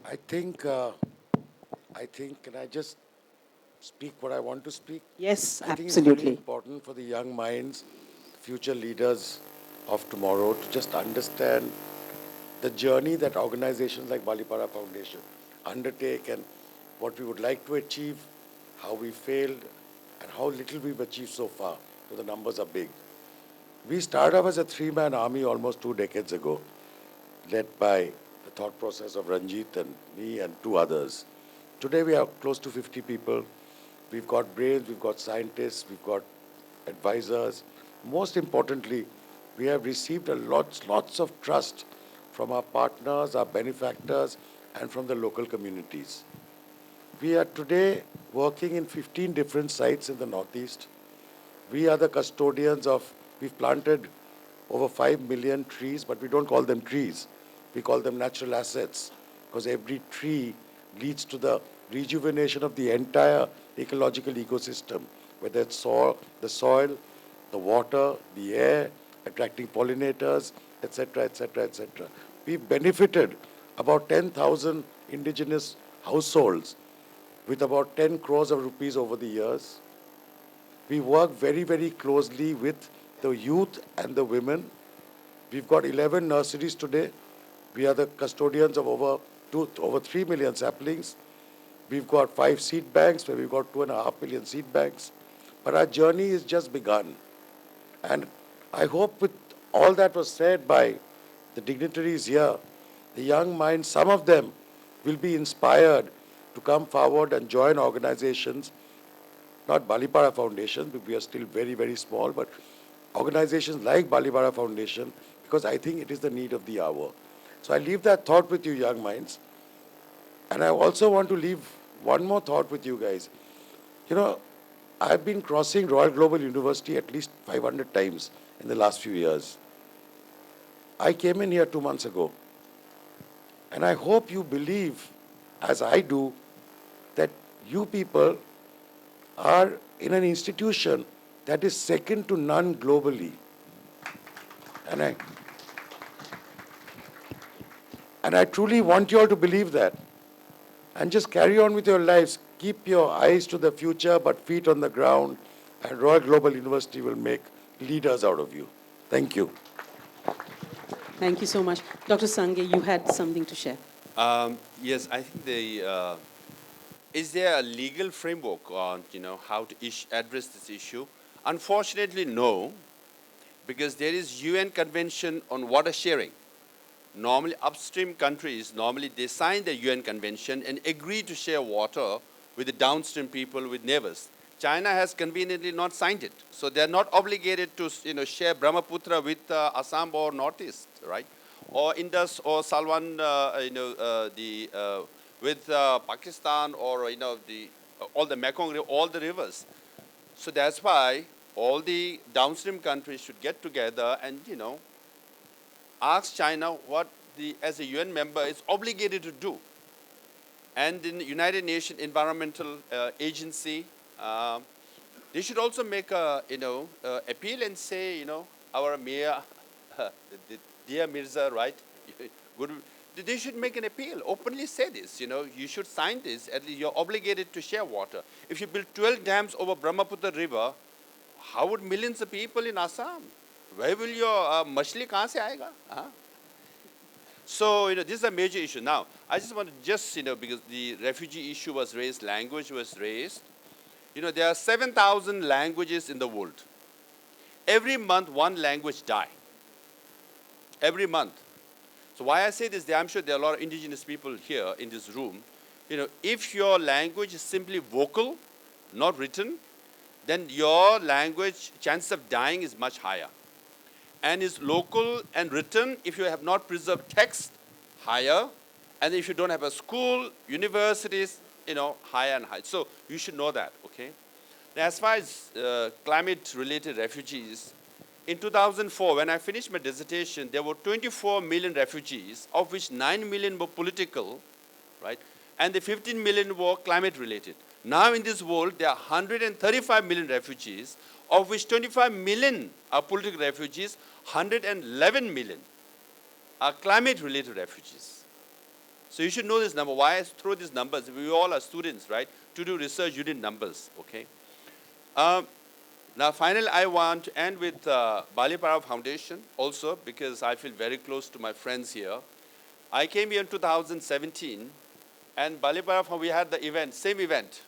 I think, can I just speak what I want to speak? Yes, I think it's very absolutely. important for the young minds, future leaders of tomorrow, to just understand the journey that organizations like Balipara Foundation undertake and what we would like to achieve, how we failed, and how little we've achieved so far. So the numbers are big. We started off as a three-man army almost 2 decades ago, led by the thought process of Ranjit and me and 2 others. Today we are close to 50 people. We've got brains, we've got scientists, we've got advisors. Most importantly, we have received lots of trust from our partners, our benefactors, and from the local communities. We are today working in 15 different sites in the Northeast. We are the custodians of, we've planted over 5 million trees, but we don't call them trees. We call them natural assets, because every tree leads to the rejuvenation of the entire ecological ecosystem, whether it's the soil, the water, the air, attracting pollinators, etc., etc., etc. We've benefited about 10,000 indigenous households with about 10 crores of rupees over the years. We work very, very closely with the youth and the women. We've got 11 nurseries today. We are the custodians of over 3 million saplings. We've got 5 seed banks where we've got 2.5 million seed banks. But our journey is just begun. And I hope with all that was said by the dignitaries here, the young minds, some of them will be inspired to come forward and join organizations, not Balipara Foundation, because we are still very, very small, but organizations like Balipara Foundation, because I think it is the need of the hour. So I leave that thought with you, young minds. And I also want to leave one more thought with you guys. I've been crossing Royal Global University at least 500 times in the last few years. I came in here 2 months ago. And I hope you believe, as I do, that you people are in an institution that is second to none globally. And I truly want you all to believe that. And just carry on with your lives. Keep your eyes to the future, but feet on the ground. And Royal Global University will make leaders out of you. Thank you. Thank you so much. Dr. Sangye, you had something to share. Yes, I think is there a legal framework on how to address this issue? Unfortunately, no, because there is UN Convention on water sharing. Normally, upstream countries they sign the UN Convention and agree to share water with the downstream people, with neighbors. China has conveniently not signed it, so they are not obligated to share Brahmaputra with Assam or Northeast, right? Or Indus or Salwan, with Pakistan, or all the Mekong River, all the rivers. So that's why all the downstream countries should get together and ask China what as a UN member is obligated to do. And in the United Nations Environmental Agency, they should also make a appeal and say our mayor, dear Mirza, right? Good. They should make an appeal, openly say this, you should sign this, at least you're obligated to share water. If you build 12 dams over Brahmaputra River, how would millions of people in Assam, where will your machli kahan se aayega? So, this is a major issue. Now, I just want to because the refugee issue was raised, language was raised. There are 7,000 languages in the world. Every month, one language dies. Every month. So why I say this, I'm sure there are a lot of indigenous people here in this room. if your language is simply vocal, not written, then your language chance of dying is much higher. And is local and written, if you have not preserved text, higher. And if you don't have a school, universities, higher and higher. So you should know that, okay? Now, as far as climate-related refugees, in 2004, when I finished my dissertation, there were 24 million refugees, of which 9 million were political, right? And the 15 million were climate-related. Now in this world, there are 135 million refugees, of which 25 million are political refugees, 111 million are climate-related refugees. So you should know this number. Why I throw these numbers? We all are students, right? To do research, you need numbers, okay? Now, finally, I want to end with Bali Para Foundation also, because I feel very close to my friends here. I came here in 2017, and Bali Para, we had the event, same event.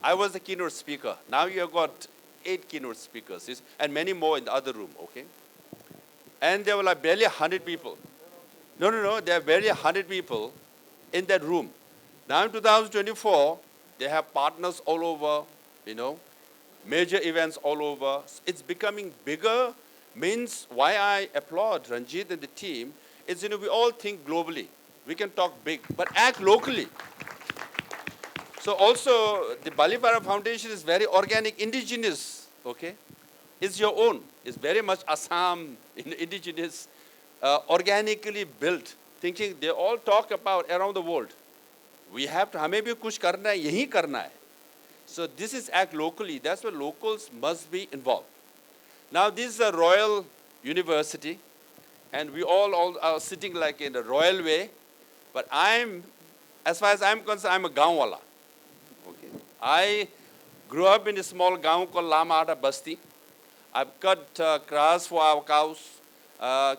I was the keynote speaker. Now you have got 8 keynote speakers, and many more in the other room, okay? And there were like barely 100 people. No, there are barely 100 people in that room. Now in 2024, they have partners all over, major events all over. It's becoming bigger, means why I applaud Ranjit and the team is, we all think globally. We can talk big, but act locally. So also, the Bali Para Foundation is very organic, indigenous, okay? It's your own. It's very much Assam, indigenous, organically built, thinking they all talk about around the world. We have to, हमें भी कुछ करना है, यही करना है. So this is act locally. That's why locals must be involved. Now this is a royal university, and we all are sitting like in a royal way. But as far as I'm concerned, I'm a gaon wala. Okay. I grew up in a small gaon called Lamada Basti. I've cut grass for our cows,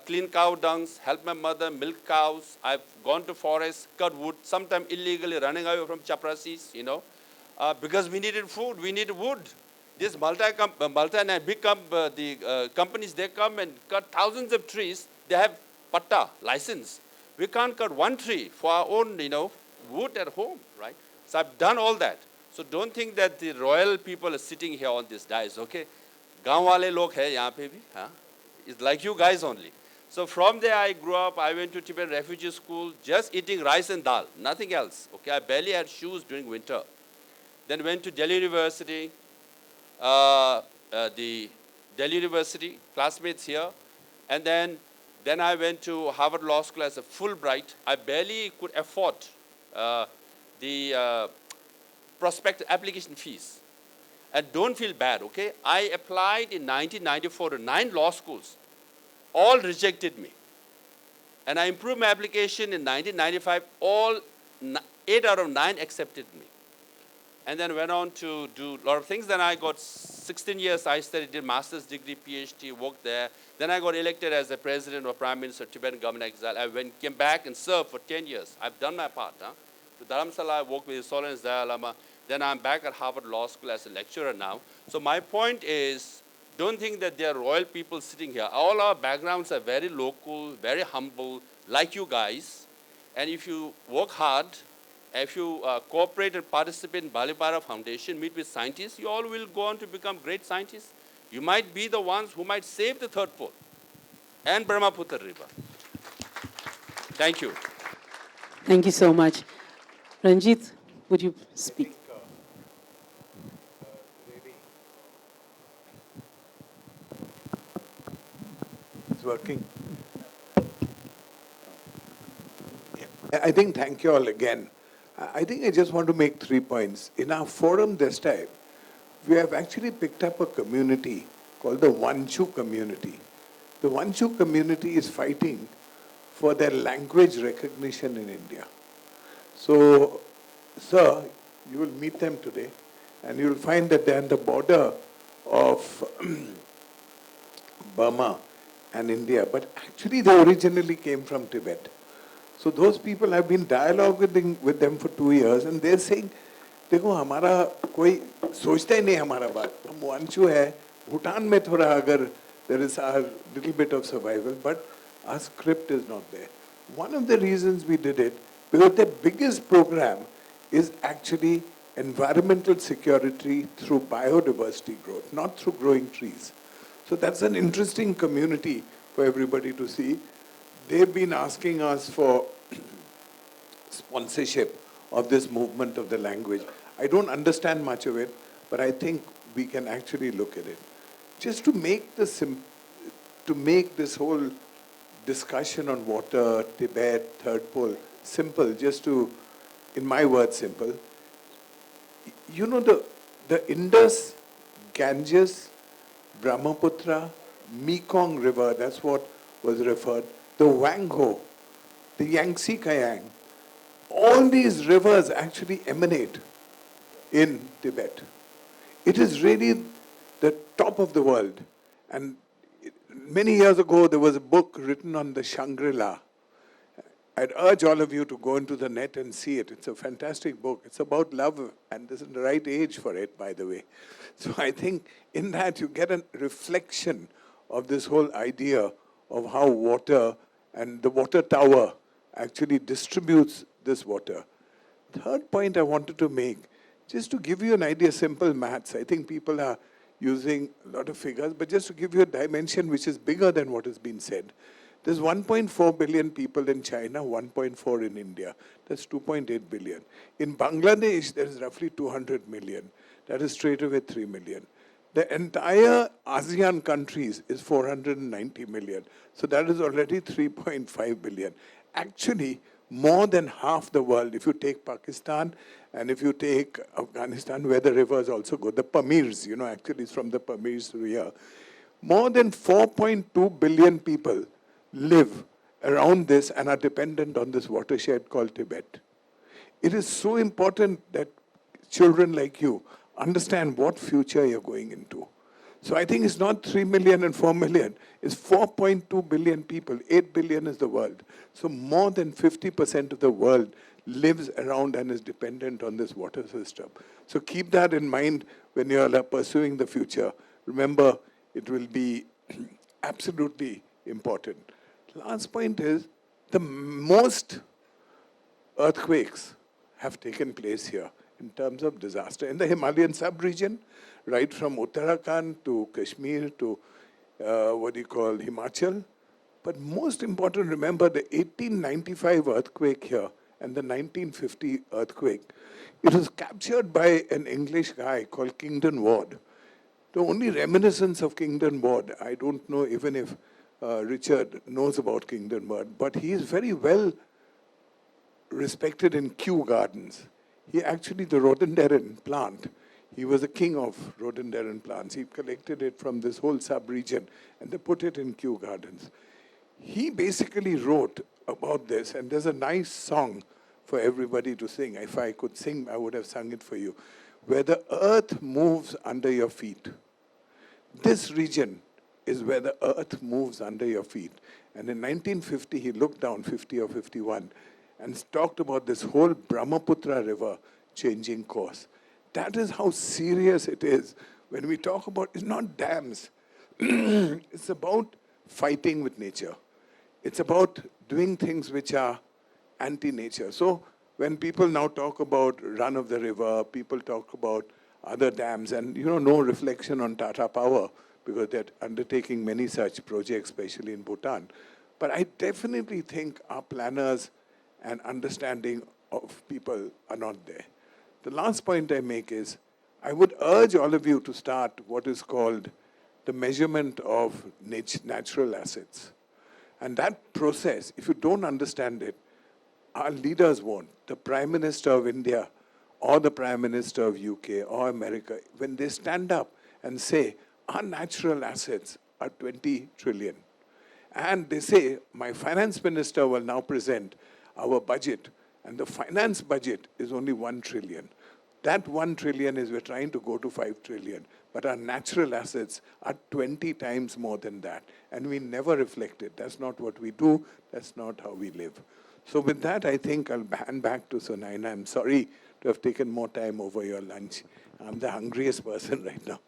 clean cow dungs, helped my mother milk cows. I've gone to forest, cut wood, sometimes illegally running away from chaprasis, because we needed food, we needed wood. These multi and big companies, they come and cut thousands of trees. They have patta, license. We can't cut one tree for our own, wood at home, right? So I've done all that. So don't think that the royal people are sitting here on this dais, okay? Gaon wale log hai yahan pe bhi, huh? It's like you guys only. So from there I grew up, I went to Tibetan refugee school, just eating rice and dal, nothing else, okay? I barely had shoes during winter. Then went to Delhi University, the Delhi University, classmates here. And then I went to Harvard Law School as a Fulbright. I barely could afford the prospect application fees. And don't feel bad, okay? I applied in 1994 to 9 law schools. All rejected me. And I improved my application in 1995. All 8 out of 9 accepted me. And then went on to do a lot of things. Then I got 16 years, I studied, did master's degree, PhD, worked there. Then I got elected as the president or prime minister of Tibetan government exile. I came back and served for 10 years. I've done my part. To Dharamsala, I worked with His Holiness Dalai Lama. Then I'm back at Harvard Law School as a lecturer now. So my point is, don't think that there are royal people sitting here. All our backgrounds are very local, very humble, like you guys. And if you work hard, if you cooperate and participate in Bali Para Foundation, meet with scientists, you all will go on to become great scientists. You might be the ones who might save the third pole and Brahmaputra River. Thank you. Thank you so much. Ranjit, would you speak? It's working. I think thank you all again. I think I just want to make 3 points. In our forum this time, we have actually picked up a community called the Wanchu community. The Wanchu community is fighting for their language recognition in India. So, sir, you will meet them today, and you will find that they're on the border of Burma and India, but actually they originally came from Tibet. So those people have been dialoguing with them for 2 years, and they're saying, देखो हमारा कोई सोचता ही नहीं हमारा बात. हम वांचू है, भूटान में थोड़ा अगर there is a little bit of survival, but our script is not there. One of the reasons we did it, because the biggest program is actually environmental security through biodiversity growth, not through growing trees. So that's an interesting community for everybody to see. They've been asking us for sponsorship of this movement of the language. I don't understand much of it, but I think we can actually look at it. Just to make this whole discussion on water, Tibet, third pole, simple, just to, in my words, simple. You know the Indus, Ganges, Brahmaputra, Mekong River, that's what was referred, the Wangho, the Yangtze Kiang, all these rivers actually emanate in Tibet. It is really the top of the world. And many years ago, there was a book written on the Shangri-La. I'd urge all of you to go into the net and see it. It's a fantastic book. It's about love, and this is the right age for it, by the way. So I think in that you get a reflection of this whole idea of how water and the water tower actually distributes this water. Third point I wanted to make, just to give you an idea, simple maths. I think people are using a lot of figures, but just to give you a dimension which is bigger than what has been said. There's 1.4 billion people in China, 1.4 in India. That's 2.8 billion. In Bangladesh, there is roughly 200 million. That is straight away 3 million. The entire ASEAN countries is 490 million. So that is already 3.5 billion. Actually, more than half the world, if you take Pakistan and if you take Afghanistan, where the rivers also go, the Pamirs, actually it's from the Pamirs to here, more than 4.2 billion people live around this and are dependent on this watershed called Tibet. It is so important that children like you understand what future you're going into. So I think it's not 3 million and 4 million. It's 4.2 billion people. 8 billion is the world. So more than 50% of the world lives around and is dependent on this water system. So keep that in mind when you're pursuing the future. Remember, it will be absolutely important. Last point is, the most earthquakes have taken place here in terms of disaster. In the Himalayan sub-region, right from Uttarakhand to Kashmir to Himachal. But most important, remember the 1895 earthquake here and the 1950 earthquake. It was captured by an English guy called Kingdon Ward. The only reminiscence of Kingdon Ward, I don't know even if Richard knows about Kingdon Ward, but he is very well respected in Kew Gardens. He actually, the rhododendron plant, he was the king of rhododendron plants. He collected it from this whole sub-region and they put it in Kew Gardens. He basically wrote about this, and there's a nice song for everybody to sing. If I could sing, I would have sung it for you. Where the earth moves under your feet. This region is where the earth moves under your feet. And in 1950, he looked down, 50 or 51, and talked about this whole Brahmaputra river changing course. That is how serious it is when we talk about, it's not dams. It's about fighting with nature. It's about doing things which are anti-nature. So when people now talk about run of the river, people talk about other dams, and no reflection on Tata Power, because they're undertaking many such projects, especially in Bhutan. But I definitely think our planners and understanding of people are not there. The last point I make is, I would urge all of you to start what is called the measurement of natural assets. And that process, if you don't understand it, our leaders won't. The Prime Minister of India or the Prime Minister of UK or America, when they stand up and say, our natural assets are 20 trillion. And they say, my finance minister will now present our budget, and the finance budget is only 1 trillion. That 1 trillion is we're trying to go to 5 trillion. But our natural assets are 20 times more than that. And we never reflect it. That's not what we do. That's not how we live. So with that, I think I'll hand back to Sunaina. I'm sorry to have taken more time over your lunch. I'm the hungriest person right now.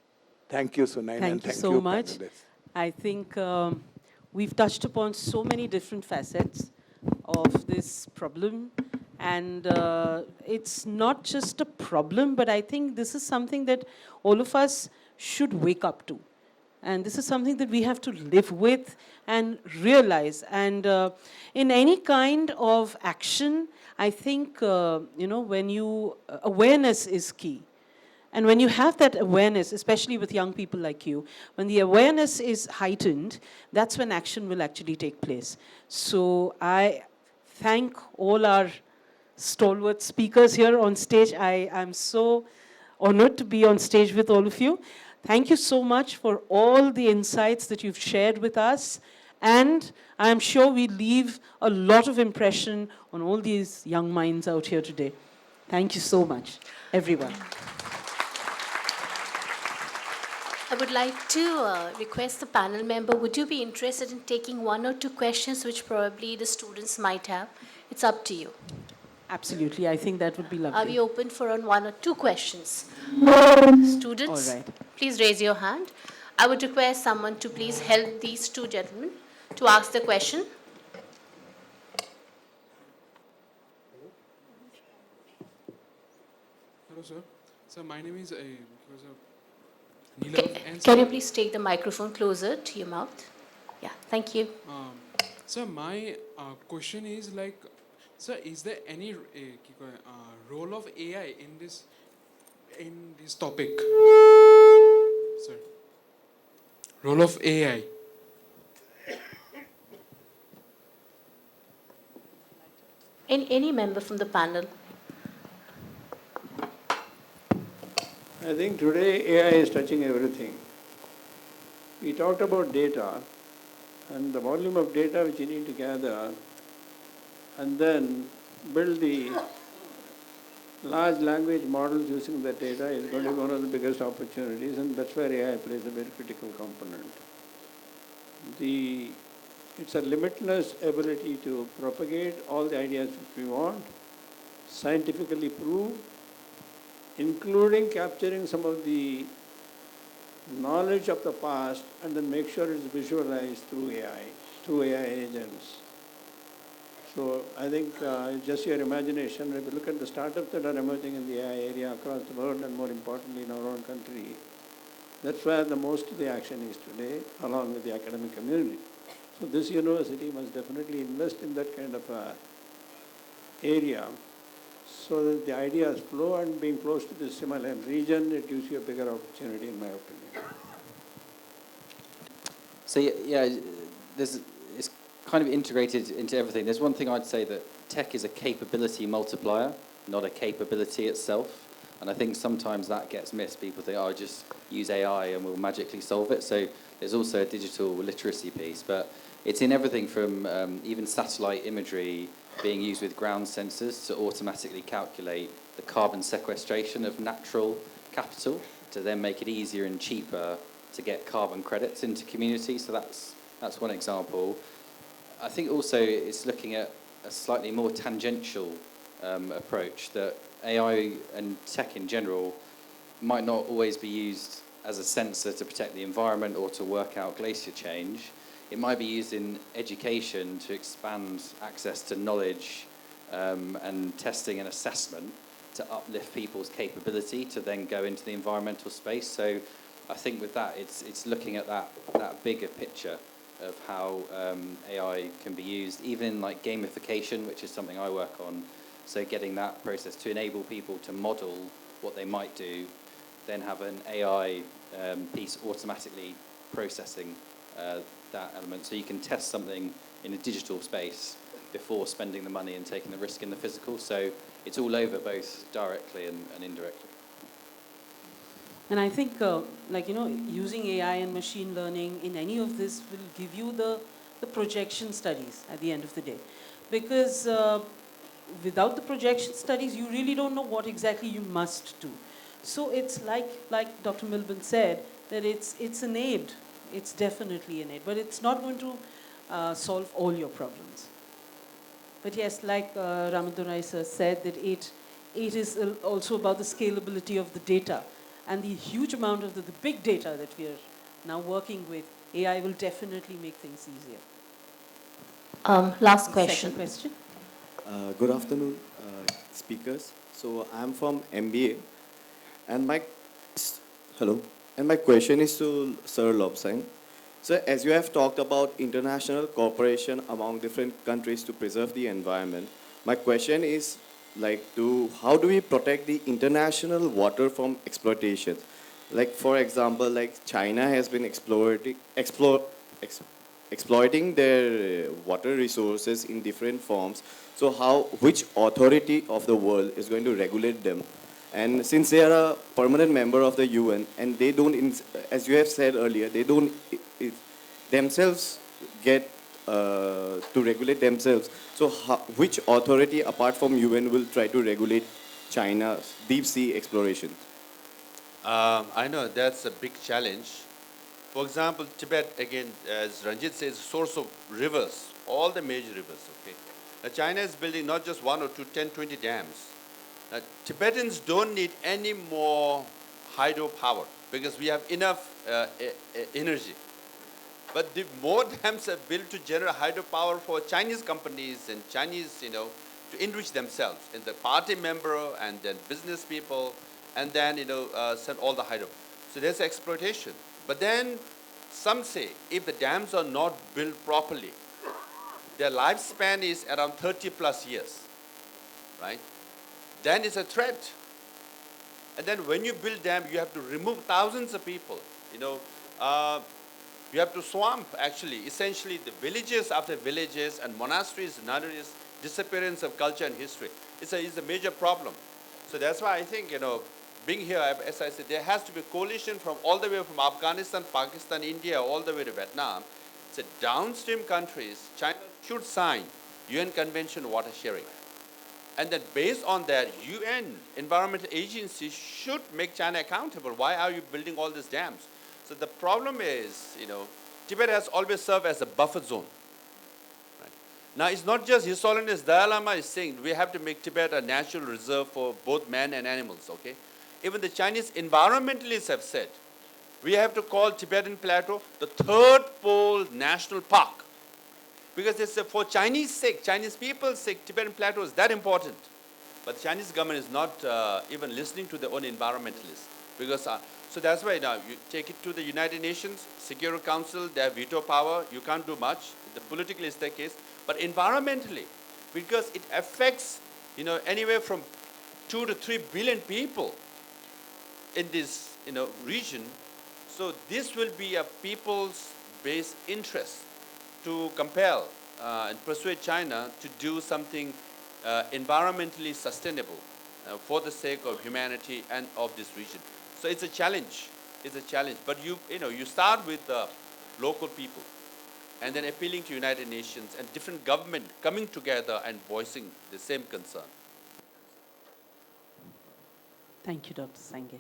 Thank you, Sunaina. Thank you so much. Panelists. I think we've touched upon so many different facets of this problem, And it's not just a problem, but I think this is something that all of us should wake up to. And this is something that we have to live with and realize. And in any kind of action, I think, when you, awareness is key. And when you have that awareness, especially with young people like you, when the awareness is heightened, that's when action will actually take place. So I thank all our stalwart speakers here on stage. I am so honored to be on stage with all of you. Thank you so much for all the insights that you've shared with us. And I'm sure we leave a lot of impression on all these young minds out here today. Thank you so much, everyone. I would like to request the panel member, would you be interested in taking one or two questions which probably the students might have? It's up to you. Absolutely, I think that would be lovely. Are we open for on one or two questions? Students, All right. please raise your hand. I would request someone to please help these two gentlemen to ask the question. Hello, sir. Sir, my name is Can you please take the microphone closer to your mouth? Yeah, thank you. Sir, my question is like, sir, is there any role of AI in this topic? Sir, role of AI. Any member from the panel? I think today AI is touching everything. We talked about data and the volume of data which you need to gather and then build the large language models using that data is going to be one of the biggest opportunities, and that's where AI plays a very critical component. It's a limitless ability to propagate all the ideas which we want, scientifically prove, including capturing some of the knowledge of the past and then make sure it's visualized through AI agents. So I think it's just your imagination. If you look at the startups that are emerging in the AI area across the world and more importantly in our own country, that's where the most of the action is today, along with the academic community. So this university must definitely invest in that kind of area so that the ideas flow, and being close to this Himalayan region, it gives you a bigger opportunity in my opinion. So yeah, it's kind of integrated into everything. There's one thing I'd say, that tech is a capability multiplier, not a capability itself. And I think sometimes that gets missed. People think, oh, just use AI and we'll magically solve it. So there's also a digital literacy piece. But it's in everything from even satellite imagery being used with ground sensors to automatically calculate the carbon sequestration of natural capital to then make it easier and cheaper to get carbon credits into communities. So that's one example. I think also it's looking at a slightly more tangential approach, that AI and tech in general might not always be used as a sensor to protect the environment or to work out glacier change. It might be used in education to expand access to knowledge and testing and assessment to uplift people's capability to then go into the environmental space. So I think with that, it's looking at that bigger picture of how AI can be used, even in like gamification, which is something I work on. So getting that process to enable people to model what they might do, then have an AI piece automatically processing that element. So you can test something in a digital space before spending the money and taking the risk in the physical. So it's all over, both directly and indirectly. And I think, using AI and machine learning in any of this will give you the projection studies at the end of the day. Because without the projection studies, you really don't know what exactly you must do. So it's like Dr. Milburn said, that it's innate. It's definitely innate. But it's not going to solve all your problems. But yes, like Ramadurai sir said, that it is also about the scalability of the data. And the huge amount of the big data that we are now working with, AI will definitely make things easier. Last question. Second question. Good afternoon. speakers. So I'm from MBA, and hello, and my question is to Sir Lobsang. So as you have talked about international cooperation among different countries to preserve the environment, my question is to how do we protect the international water from exploitation? Like for example, like China has been exploiting their water resources in different forms. So which authority of the world is going to regulate them? And since they are a permanent member of the UN and they don't, as you have said earlier, they don't themselves get to regulate themselves. So which authority apart from UN will try to regulate China's deep sea exploration? I know that's a big challenge. For example, Tibet, again, as Ranjit says, source of rivers, all the major rivers, okay? China is building not just 1 or 2, 10, 20 dams. Tibetans don't need any more hydropower because we have enough energy. But the more dams are built to generate hydropower for Chinese companies and Chinese, to enrich themselves, and the party member and then business people, and then, send all the hydro. So there's exploitation. But then some say if the dams are not built properly, their lifespan is around 30 plus years, right? Then it's a threat. And then when you build dam, you have to remove thousands of people. You have to swamp, actually, essentially the villages after villages and monasteries, nunneries, disappearance of culture and history. It's a major problem. So that's why I think, being here, as I said, there has to be a coalition from all the way from Afghanistan, Pakistan, India, all the way to Vietnam. It's a downstream countries. China should sign UN Convention on Water Sharing. And then based on that, UN environmental agencies should make China accountable. Why are you building all these dams? So the problem is, Tibet has always served as a buffer zone. Right? Now, it's not just His Holiness Dalai Lama is saying we have to make Tibet a natural reserve for both man and animals, okay? Even the Chinese environmentalists have said, we have to call Tibetan Plateau the third pole national park. Because it's for Chinese sake, Chinese people's sake, Tibetan Plateau is that important. But the Chinese government is not even listening to their own environmentalists. Because, so that's why now you take it to the United Nations, Security Council, they have veto power, you can't do much. The political is the case. But environmentally, because it affects, anywhere from 2 to 3 billion people in this, region. So this will be a people's based interest to compel and persuade China to do something environmentally sustainable for the sake of humanity and of this region. So it's a challenge. It's a challenge. But you start with local people and then appealing to United Nations and different government coming together and voicing the same concern. Thank you, Dr. Sange.